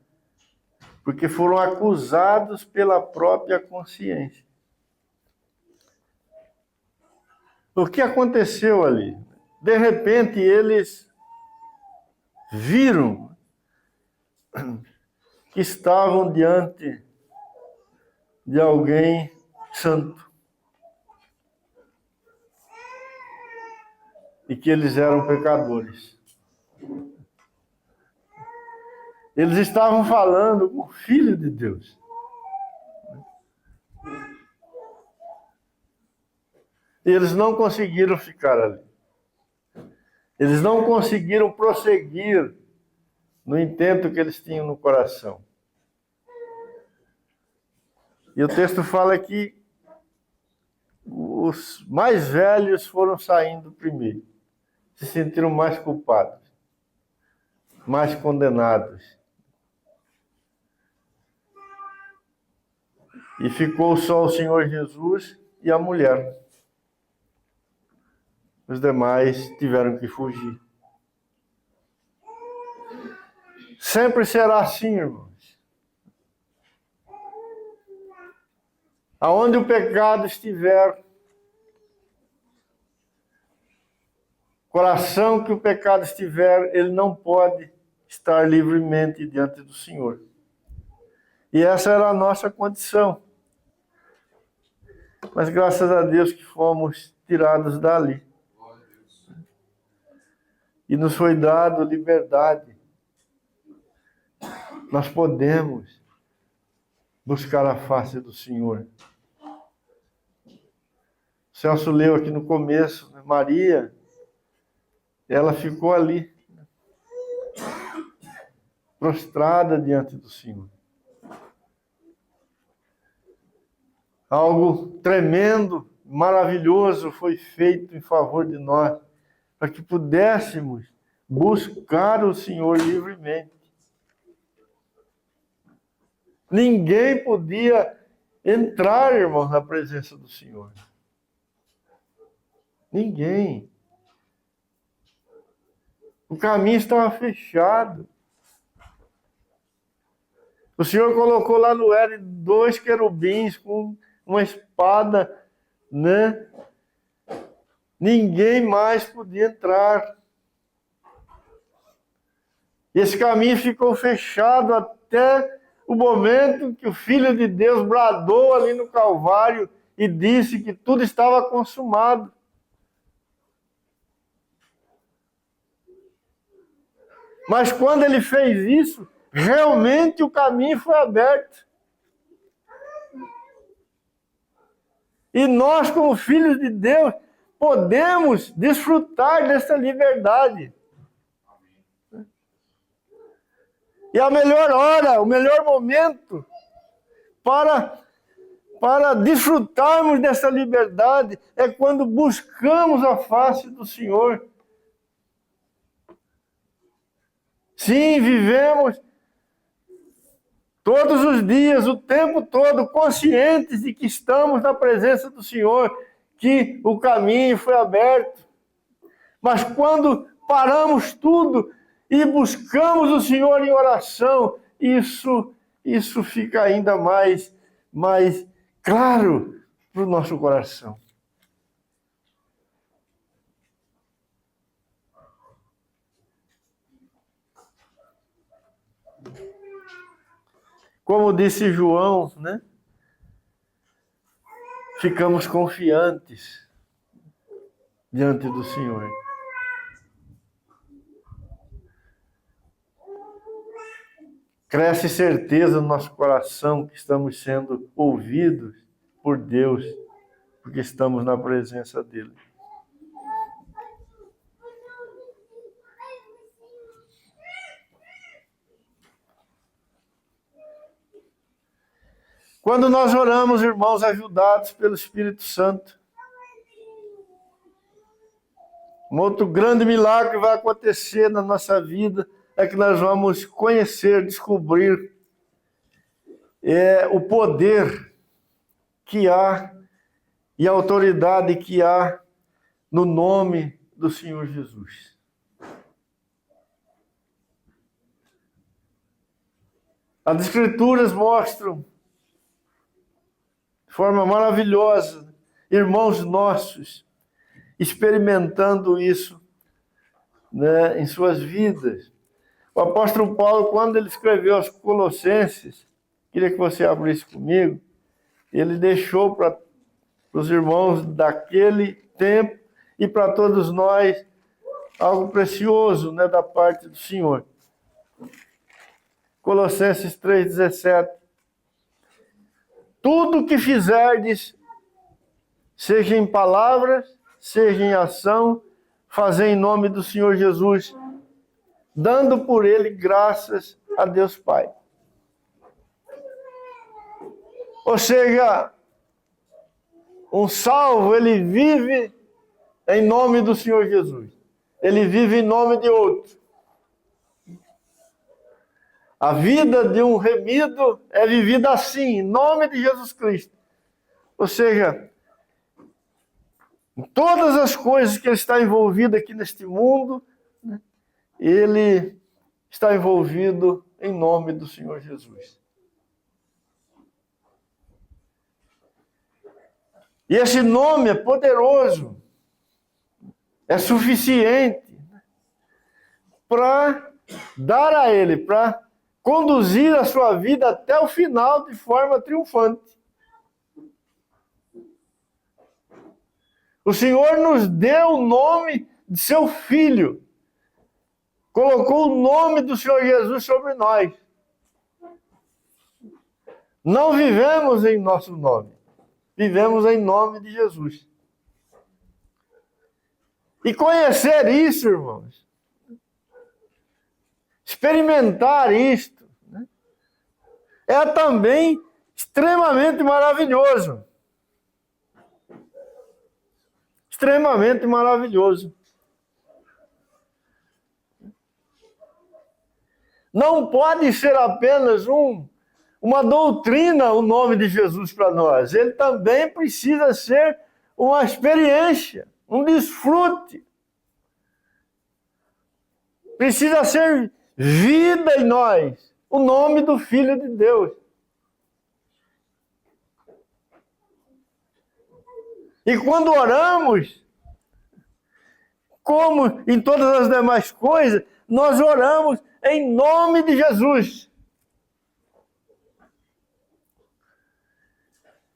Porque foram acusados pela própria consciência. O que aconteceu ali? De repente eles viram que estavam diante de alguém santo. E que eles eram pecadores. Eles estavam falando com o Filho de Deus. E eles não conseguiram ficar ali. Eles não conseguiram prosseguir no intento que eles tinham no coração. E o texto fala que os mais velhos foram saindo primeiro. Se sentiram mais culpados, mais condenados. E ficou só o Senhor Jesus e a mulher. Os demais tiveram que fugir. Sempre será assim, irmãos. Aonde o pecado estiver, coração que o pecado estiver, ele não pode estar livremente diante do Senhor. E essa era a nossa condição. Mas graças a Deus que fomos tirados dali. E nos foi dado liberdade. Nós podemos buscar a face do Senhor. O Celso leu aqui no começo, né? Maria, ela ficou ali, prostrada diante do Senhor. Algo tremendo, maravilhoso foi feito em favor de nós, para que pudéssemos buscar o Senhor livremente. Ninguém podia entrar, irmãos, na presença do Senhor. Ninguém. O caminho estava fechado. O Senhor colocou lá no Éden 2 querubins com uma espada, né? Ninguém mais podia entrar. E esse caminho ficou fechado até o momento que o Filho de Deus bradou ali no Calvário e disse que tudo estava consumado. Mas quando ele fez isso, realmente o caminho foi aberto. E nós, como filhos de Deus, podemos desfrutar dessa liberdade. E a melhor hora, o melhor momento para desfrutarmos dessa liberdade é quando buscamos a face do Senhor. Sim, vivemos todos os dias, o tempo todo, conscientes de que estamos na presença do Senhor, que o caminho foi aberto. Mas quando paramos tudo e buscamos o Senhor em oração, isso fica ainda mais claro para o nosso coração. Como disse João, né? Ficamos confiantes diante do Senhor. Cresce certeza no nosso coração que estamos sendo ouvidos por Deus, porque estamos na presença dEle. Quando nós oramos, irmãos, ajudados pelo Espírito Santo, um outro grande milagre vai acontecer na nossa vida, é que nós vamos conhecer, descobrir o poder que há e a autoridade que há no nome do Senhor Jesus. As Escrituras mostram de forma maravilhosa, irmãos nossos, experimentando isso, né, em suas vidas. O apóstolo Paulo, quando ele escreveu aos Colossenses, queria que você abrisse comigo, ele deixou para os irmãos daquele tempo e para todos nós algo precioso, né, da parte do Senhor. Colossenses 3,17. Tudo o que fizerdes, seja em palavras, seja em ação, fazei em nome do Senhor Jesus, dando por ele graças a Deus Pai. Ou seja, um salvo, ele vive em nome do Senhor Jesus. Ele vive em nome de outro. A vida de um remido é vivida assim, em nome de Jesus Cristo. Ou seja, em todas as coisas que ele está envolvido aqui neste mundo, né, ele está envolvido em nome do Senhor Jesus. E esse nome é poderoso, é suficiente para dar a ele, para conduzir a sua vida até o final de forma triunfante. O Senhor nos deu o nome de seu Filho, colocou o nome do Senhor Jesus sobre nós. Não vivemos em nosso nome, vivemos em nome de Jesus. E conhecer isso, irmãos, experimentar isto, né, é também extremamente maravilhoso. Extremamente maravilhoso. Não pode ser apenas uma doutrina o nome de Jesus para nós. Ele também precisa ser uma experiência, um desfrute. Precisa ser vida em nós, o nome do Filho de Deus. E quando oramos, como em todas as demais coisas, nós oramos em nome de Jesus.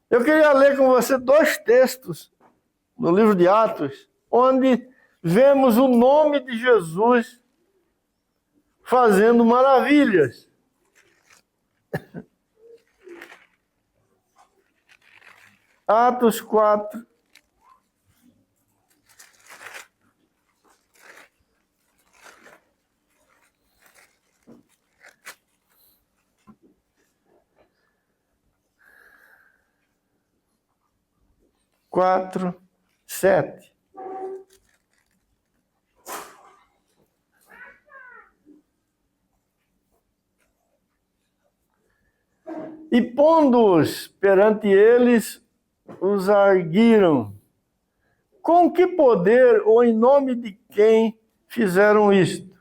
Eu queria ler com você 2 textos no livro de Atos, onde vemos o nome de Jesus fazendo maravilhas. Atos 4. Quatro, 7. E pondo-os perante eles, os arguiram. Com que poder ou em nome de quem fizeram isto?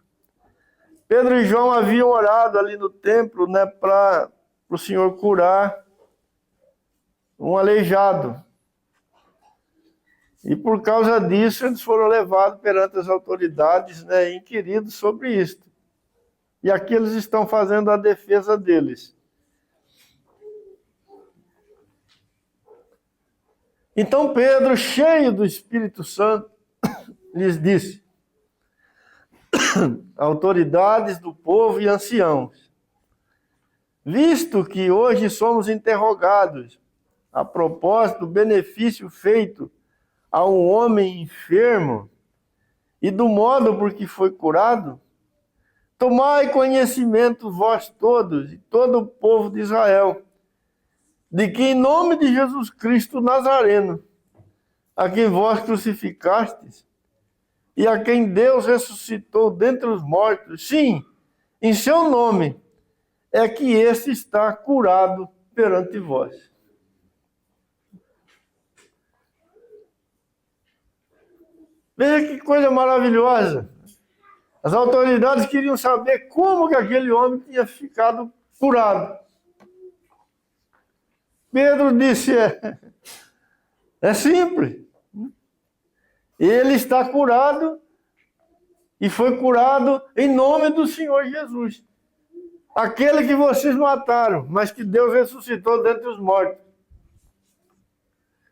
Pedro e João haviam orado ali no templo, né, para o Senhor curar um aleijado. E por causa disso, eles foram levados perante as autoridades, né, e inquiridos sobre isto. E aqui eles estão fazendo a defesa deles. Então Pedro, cheio do Espírito Santo, lhes disse: autoridades do povo e anciãos, visto que hoje somos interrogados a propósito do benefício feito a um homem enfermo e do modo por que foi curado, tomai conhecimento vós todos e todo o povo de Israel, de que em nome de Jesus Cristo Nazareno, a quem vós crucificastes, e a quem Deus ressuscitou dentre os mortos, sim, em seu nome, é que este está curado perante vós. Veja que coisa maravilhosa. As autoridades queriam saber como que aquele homem tinha ficado curado. Pedro disse, é simples. Ele está curado e foi curado em nome do Senhor Jesus. Aquele que vocês mataram, mas que Deus ressuscitou dentre os mortos.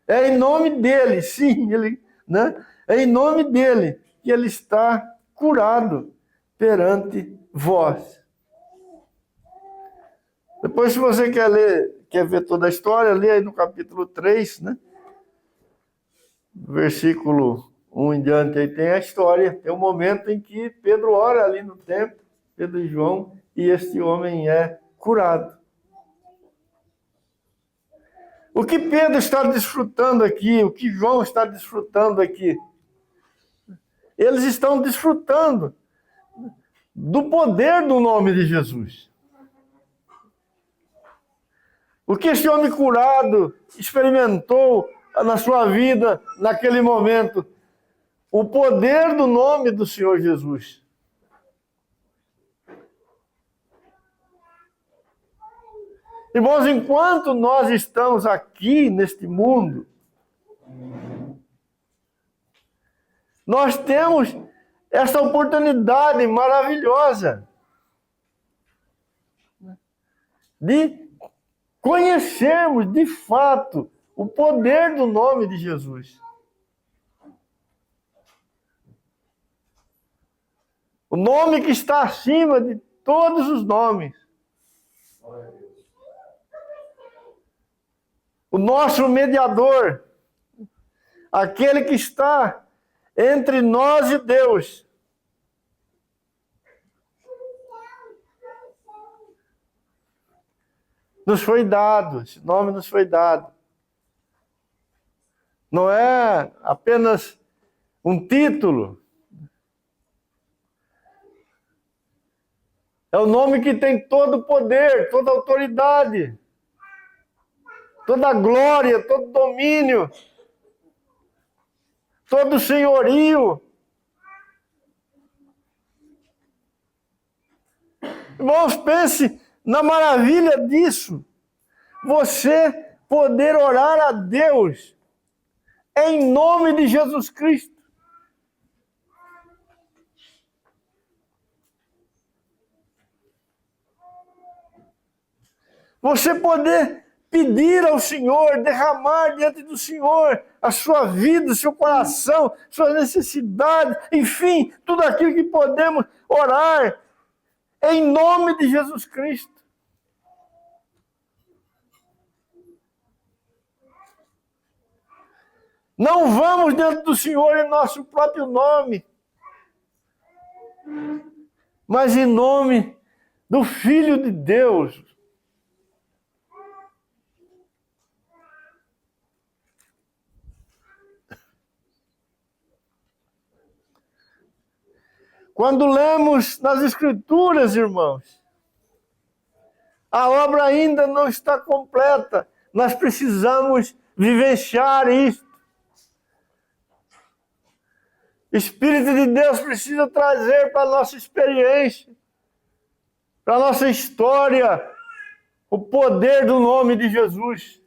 É em nome dele, sim, né? É em nome dele que ele está curado perante vós. Depois, se você quer ver toda a história, lê aí no capítulo 3, né? Versículo 1 em diante, aí tem a história. Tem um momento em que Pedro ora ali no templo, Pedro e João, e este homem é curado. O que Pedro está desfrutando aqui, o que João está desfrutando aqui? Eles estão desfrutando do poder do nome de Jesus. O que esse homem curado experimentou na sua vida, naquele momento? O poder do nome do Senhor Jesus. Irmãos, enquanto nós estamos aqui neste mundo, Nós temos essa oportunidade maravilhosa de conhecermos de fato o poder do nome de Jesus. O nome que está acima de todos os nomes. O nosso mediador, aquele que está entre nós e Deus. Nos foi dado, esse nome nos foi dado. Não é apenas um título. É o nome que tem todo o poder, toda a autoridade, toda a glória, todo o domínio, todo o senhorio. Irmãos, pense na maravilha disso. Você poder orar a Deus em nome de Jesus Cristo. Você poder pedir ao Senhor, derramar diante do Senhor a sua vida, seu coração, suas necessidades, enfim, tudo aquilo que podemos orar em nome de Jesus Cristo. Não vamos diante do Senhor em nosso próprio nome, mas em nome do Filho de Deus. Quando lemos nas Escrituras, irmãos, a obra ainda não está completa. Nós precisamos vivenciar isso. O Espírito de Deus precisa trazer para a nossa experiência, para a nossa história, o poder do nome de Jesus.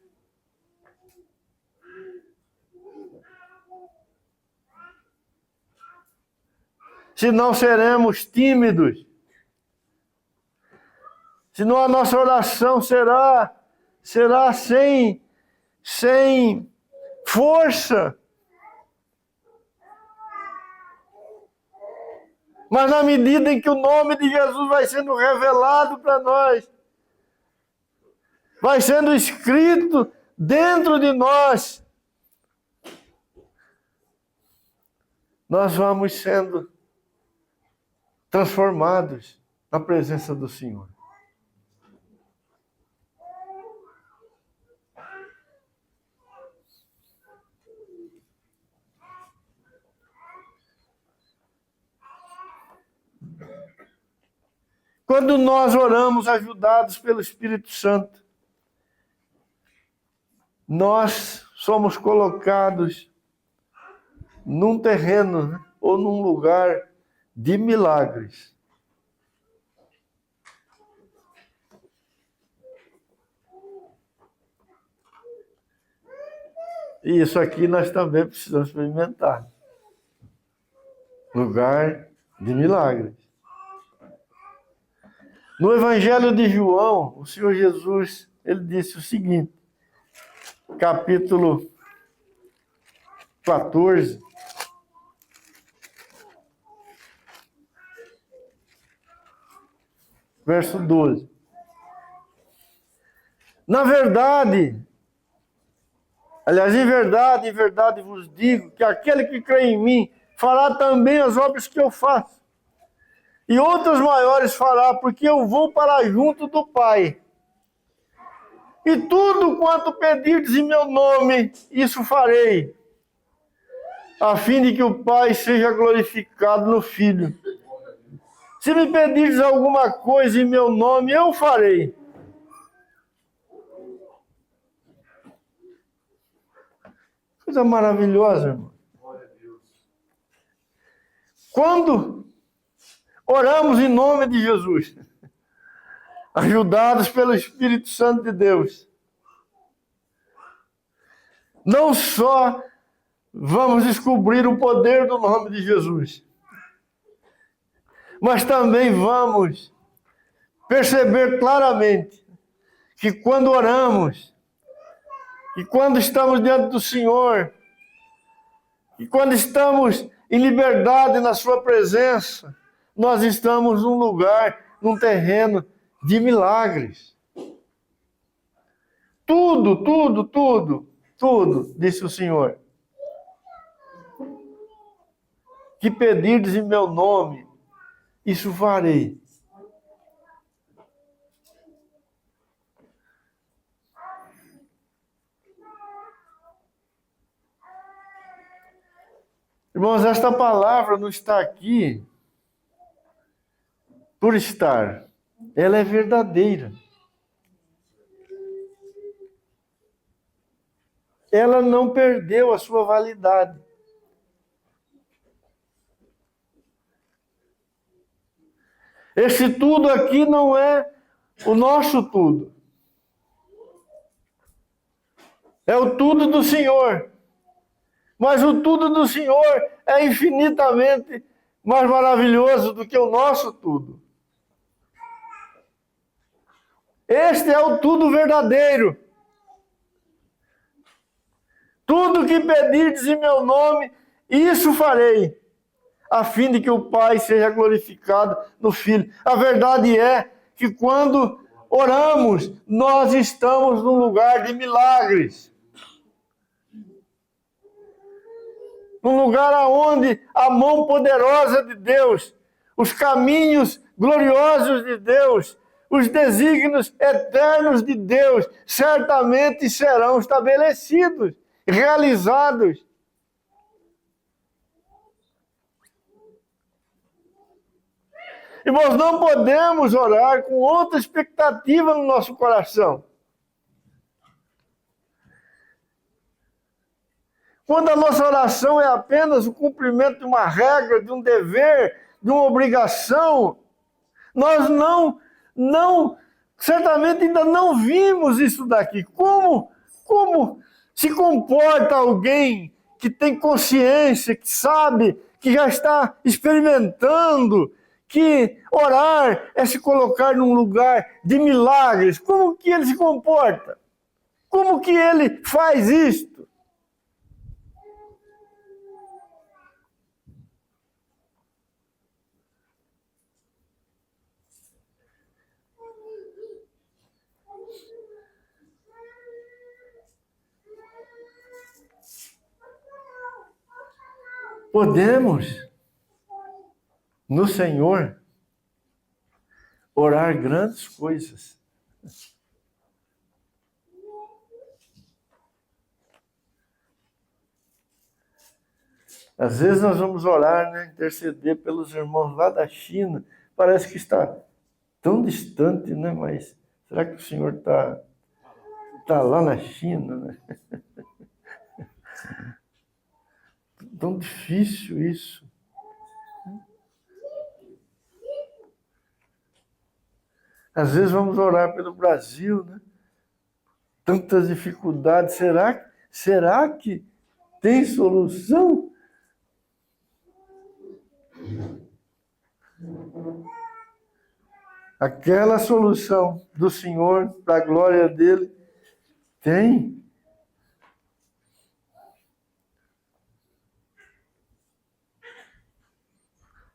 Senão seremos tímidos. Senão a nossa oração será sem força. Mas na medida em que o nome de Jesus vai sendo revelado para nós, vai sendo escrito dentro de nós, nós vamos sendo transformados na presença do Senhor. Quando nós oramos ajudados pelo Espírito Santo, nós somos colocados num terreno, né, ou num lugar de milagres. E isso aqui nós também precisamos experimentar. Lugar de milagres. No Evangelho de João, o Senhor Jesus, ele disse o seguinte, capítulo 14, verso 12. Na verdade, aliás, em verdade vos digo que aquele que crê em mim fará também as obras que eu faço. E outras maiores fará, porque eu vou para junto do Pai. E tudo quanto pedirdes em meu nome, isso farei, a fim de que o Pai seja glorificado no Filho. Se me pedirdes alguma coisa em meu nome, eu farei. Coisa maravilhosa, irmão. Quando oramos em nome de Jesus, ajudados pelo Espírito Santo de Deus, não só vamos descobrir o poder do nome de Jesus. Mas também vamos perceber claramente que quando oramos, e quando estamos diante do Senhor, e quando estamos em liberdade na sua presença, nós estamos num lugar, num terreno de milagres. Tudo, disse o Senhor, que pedirdes em meu nome, isso farei. Irmãos, esta palavra não está aqui por estar. Ela é verdadeira. Ela não perdeu a sua validade. Esse tudo aqui não é o nosso tudo. É o tudo do Senhor. Mas o tudo do Senhor é infinitamente mais maravilhoso do que o nosso tudo. Este é o tudo verdadeiro. Tudo que pedirdes em meu nome, isso farei, a fim de que o Pai seja glorificado no Filho. A verdade é que quando oramos, nós estamos num lugar de milagres. Num lugar onde a mão poderosa de Deus, os caminhos gloriosos de Deus, os desígnios eternos de Deus, certamente serão estabelecidos, realizados. Irmãos, não podemos orar com outra expectativa no nosso coração. Quando a nossa oração é apenas o cumprimento de uma regra, de um dever, de uma obrigação, nós certamente ainda não vimos isso daqui. Como se comporta alguém que tem consciência, que sabe, que já está experimentando, que orar é se colocar num lugar de milagres? Como que ele se comporta? Como que ele faz isto? Podemos, no Senhor, orar grandes coisas. Às vezes nós vamos orar, né, interceder pelos irmãos lá da China. Parece que está tão distante, né? Mas será que o Senhor está lá na China, né? Tão difícil isso. Às vezes vamos orar pelo Brasil, né? Tantas dificuldades. Será que tem solução? Aquela solução do Senhor, para a glória dele, tem.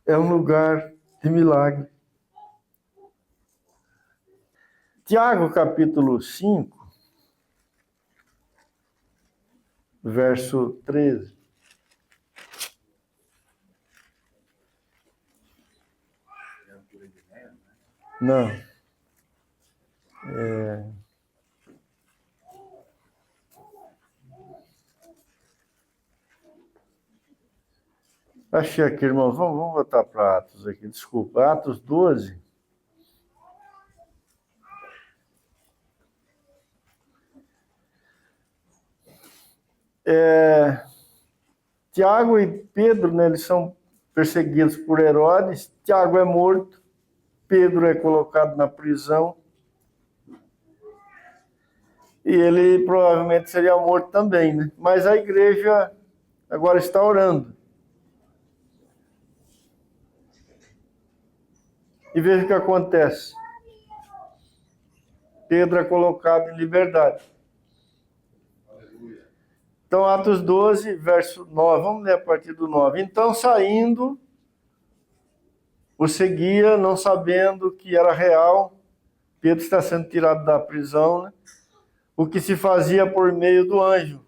É um lugar de milagre. Tiago, capítulo 5, verso 13. Não. Achei aqui, irmão. Vamos voltar para Atos aqui. Desculpa. Atos 12. Tiago e Pedro, né, eles são perseguidos por Herodes. Tiago é morto. Pedro é colocado na prisão. E ele provavelmente seria morto também, né? Mas a igreja agora está orando. E veja o que acontece. Pedro é colocado em liberdade. Aleluia. Então, Atos 12, verso 9. Vamos ler a partir do 9. Então, saindo, o seguia, não sabendo que era real. Pedro está sendo tirado da prisão, né? O que se fazia por meio do anjo.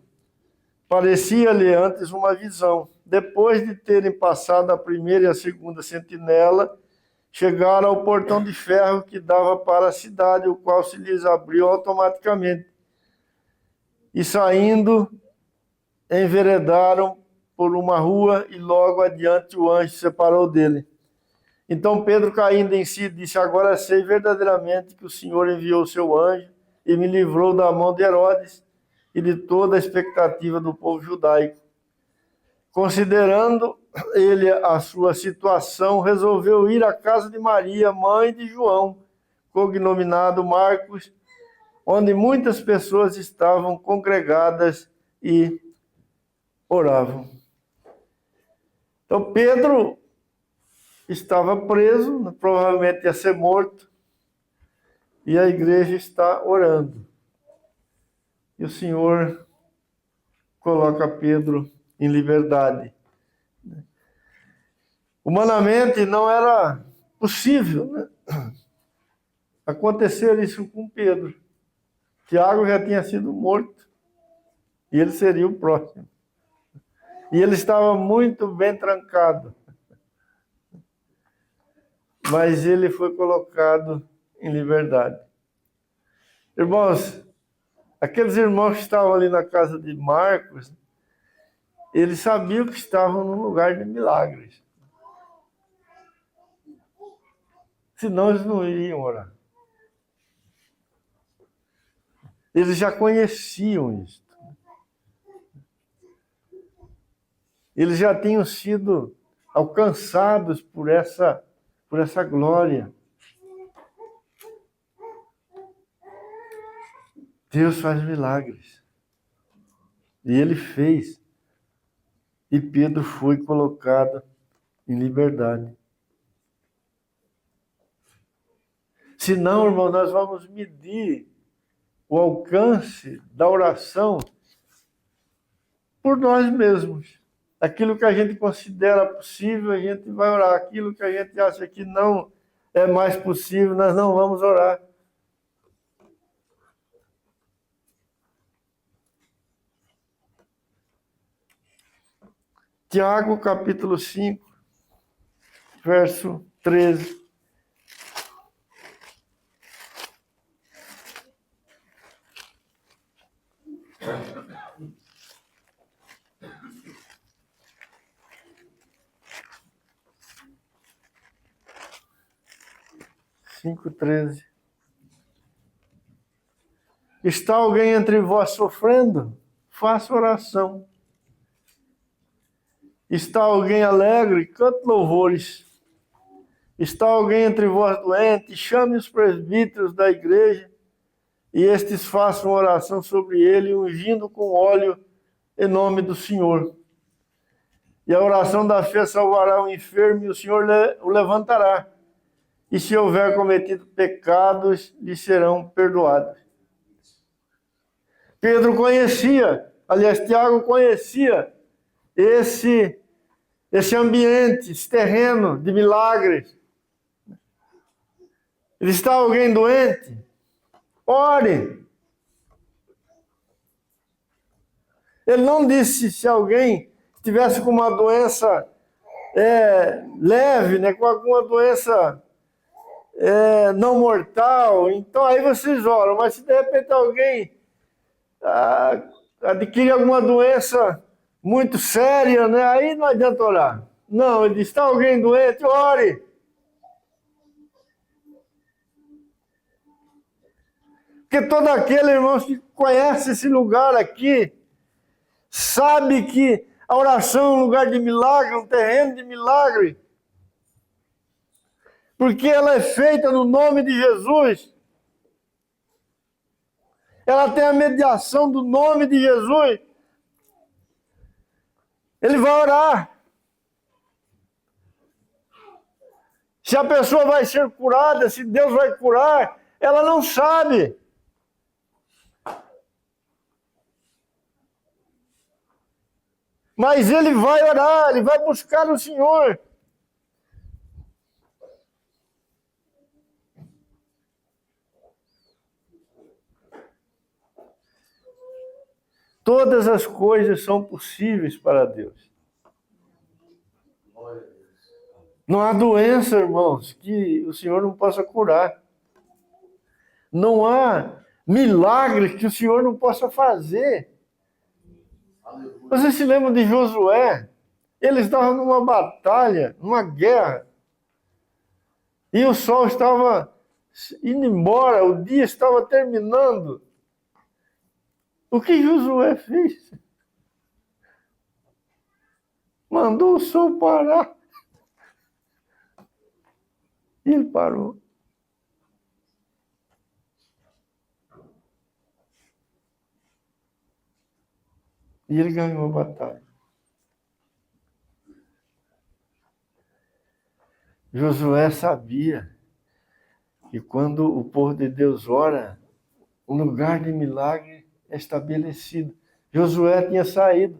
Parecia-lhe antes uma visão. Depois de terem passado a primeira e a segunda sentinela, chegaram ao portão de ferro que dava para a cidade, o qual se lhes abriu automaticamente. E saindo, enveredaram por uma rua e logo adiante o anjo se separou dele. Então Pedro, caindo em si, disse: agora sei verdadeiramente que o Senhor enviou o seu anjo e me livrou da mão de Herodes e de toda a expectativa do povo judaico. Considerando ele a sua situação, resolveu ir à casa de Maria, mãe de João, cognominado Marcos, onde muitas pessoas estavam congregadas e oravam. Então Pedro estava preso, provavelmente ia ser morto, e a igreja está orando. E o Senhor coloca Pedro em liberdade. Humanamente não era possível, né, acontecer isso com Pedro. Tiago já tinha sido morto e ele seria o próximo. E ele estava muito bem trancado. Mas ele foi colocado em liberdade. Irmãos, aqueles irmãos que estavam ali na casa de Marcos, eles sabiam que estavam num lugar de milagres. Senão eles não iriam orar. Eles já conheciam isso. Eles já tinham sido alcançados por essa glória. Deus faz milagres. E ele fez. E Pedro foi colocado em liberdade. Senão, irmão, nós vamos medir o alcance da oração por nós mesmos. Aquilo que a gente considera possível, a gente vai orar. Aquilo que a gente acha que não é mais possível, nós não vamos orar. Tiago, capítulo 5, verso 13. Está alguém entre vós sofrendo? Faça oração. Está alguém alegre? Cante louvores. Está alguém entre vós doente? Chame os presbíteros da igreja e estes façam oração sobre ele, ungindo com óleo em nome do Senhor. E a oração da fé salvará o enfermo e o Senhor o levantará. E se houver cometido pecados, lhe serão perdoados. Pedro conhecia, aliás, Tiago conhecia esse ambiente, esse terreno de milagres. Ele está alguém doente? Ore. Ele não disse se alguém estivesse com uma doença leve, né, com alguma doença não mortal, então aí vocês oram. Mas se de repente alguém adquire alguma doença muito séria, né, aí não adianta orar. Não, ele diz: está alguém doente? Ore. Porque todo aquele, irmãos, que conhece esse lugar aqui, sabe que a oração é um lugar de milagre, um terreno de milagre. Porque ela é feita no nome de Jesus. Ela tem a mediação do nome de Jesus. Ele vai orar. Se a pessoa vai ser curada, se Deus vai curar, ela não sabe. Mas ele vai orar, ele vai buscar o Senhor. Todas as coisas são possíveis para Deus. Não há doença, irmãos, que o Senhor não possa curar. Não há milagre que o Senhor não possa fazer. Vocês se lembram de Josué? Ele estava numa batalha, numa guerra. E o sol estava indo embora, o dia estava terminando. O que Josué fez? Mandou o sol parar. E ele parou. E ele ganhou a batalha. Josué sabia que quando o povo de Deus ora, um lugar de milagre é estabelecido. Josué tinha saído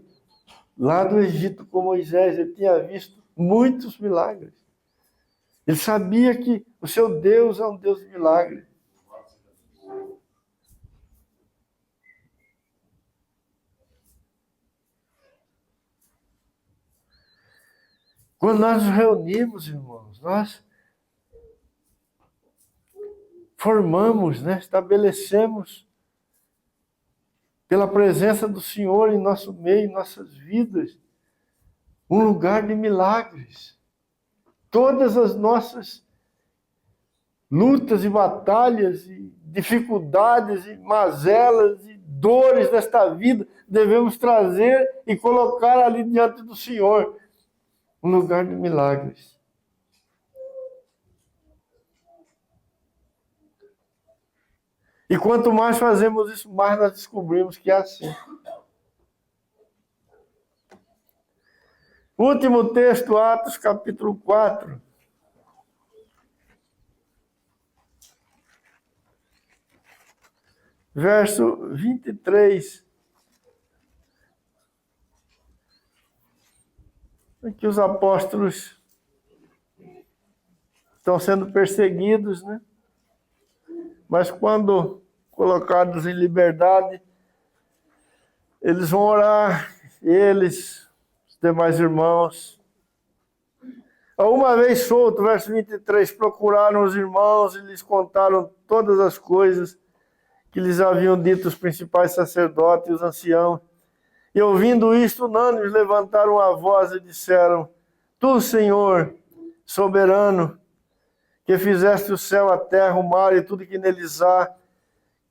lá do Egito com Moisés, ele tinha visto muitos milagres. Ele sabia que o seu Deus é um Deus de milagre. Quando nós nos reunimos, irmãos, nós formamos, estabelecemos, pela presença do Senhor em nosso meio, em nossas vidas, um lugar de milagres. Todas as nossas lutas e batalhas, e dificuldades, e mazelas, e dores desta vida, devemos trazer e colocar ali diante do Senhor. Um lugar de milagres. E quanto mais fazemos isso, mais nós descobrimos que é assim. Último texto, Atos, capítulo 4. Verso 23. Aqui os apóstolos estão sendo perseguidos, Mas quando colocados em liberdade, eles vão orar, eles, os demais irmãos. Uma vez solto, verso 23, procuraram os irmãos e lhes contaram todas as coisas que lhes haviam dito os principais sacerdotes e os anciãos. E ouvindo isto, unânimes levantaram a voz e disseram: Tu, Senhor, soberano, que fizeste o céu, a terra, o mar e tudo que neles há,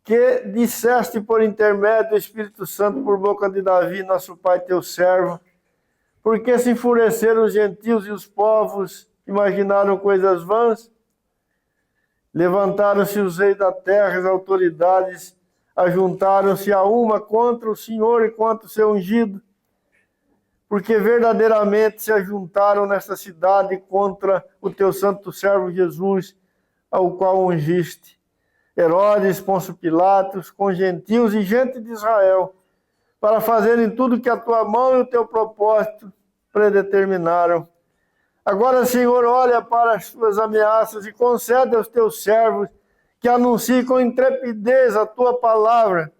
que disseste por intermédio do Espírito Santo por boca de Davi, nosso pai, teu servo, porque se enfureceram os gentios e os povos, imaginaram coisas vãs? Levantaram-se os reis da terra, as autoridades, ajuntaram-se a uma contra o Senhor e contra o seu ungido, porque verdadeiramente se ajuntaram nesta cidade contra o teu santo servo Jesus, ao qual ungiste. Herodes, Pôncio Pilatos, com gentios e gente de Israel, para fazerem tudo que a tua mão e o teu propósito predeterminaram. Agora, Senhor, olha para as tuas ameaças e concede aos teus servos que anunciem com intrepidez a tua palavra,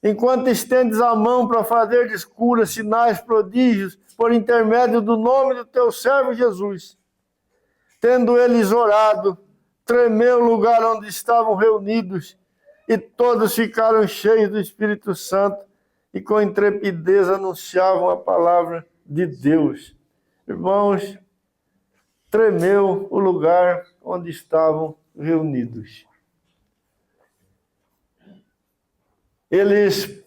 enquanto estendes a mão para fazer curas, sinais, prodígios, por intermédio do nome do teu servo Jesus. Tendo eles orado, tremeu o lugar onde estavam reunidos, e todos ficaram cheios do Espírito Santo, e com intrepidez anunciavam a palavra de Deus. Irmãos, tremeu o lugar onde estavam reunidos. Eles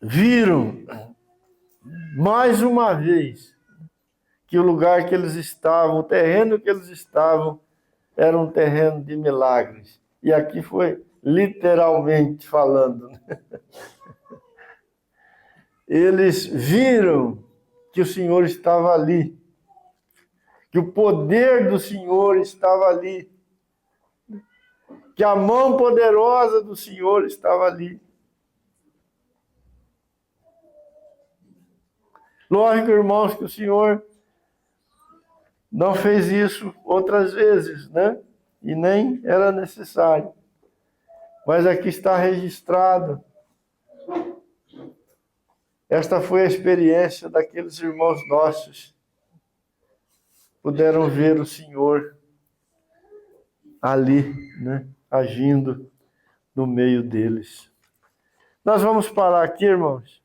viram mais uma vez que o lugar que eles estavam, o terreno que eles estavam, era um terreno de milagres. E aqui foi literalmente falando. eles viram que o Senhor estava ali, que o poder do Senhor estava ali, que a mão poderosa do Senhor estava ali. Lógico, irmãos, que o Senhor não fez isso outras vezes, né? E nem era necessário. Mas aqui está registrado. Esta foi a experiência daqueles irmãos nossos. Puderam ver o Senhor ali, né? Agindo no meio deles. Nós vamos parar aqui, irmãos.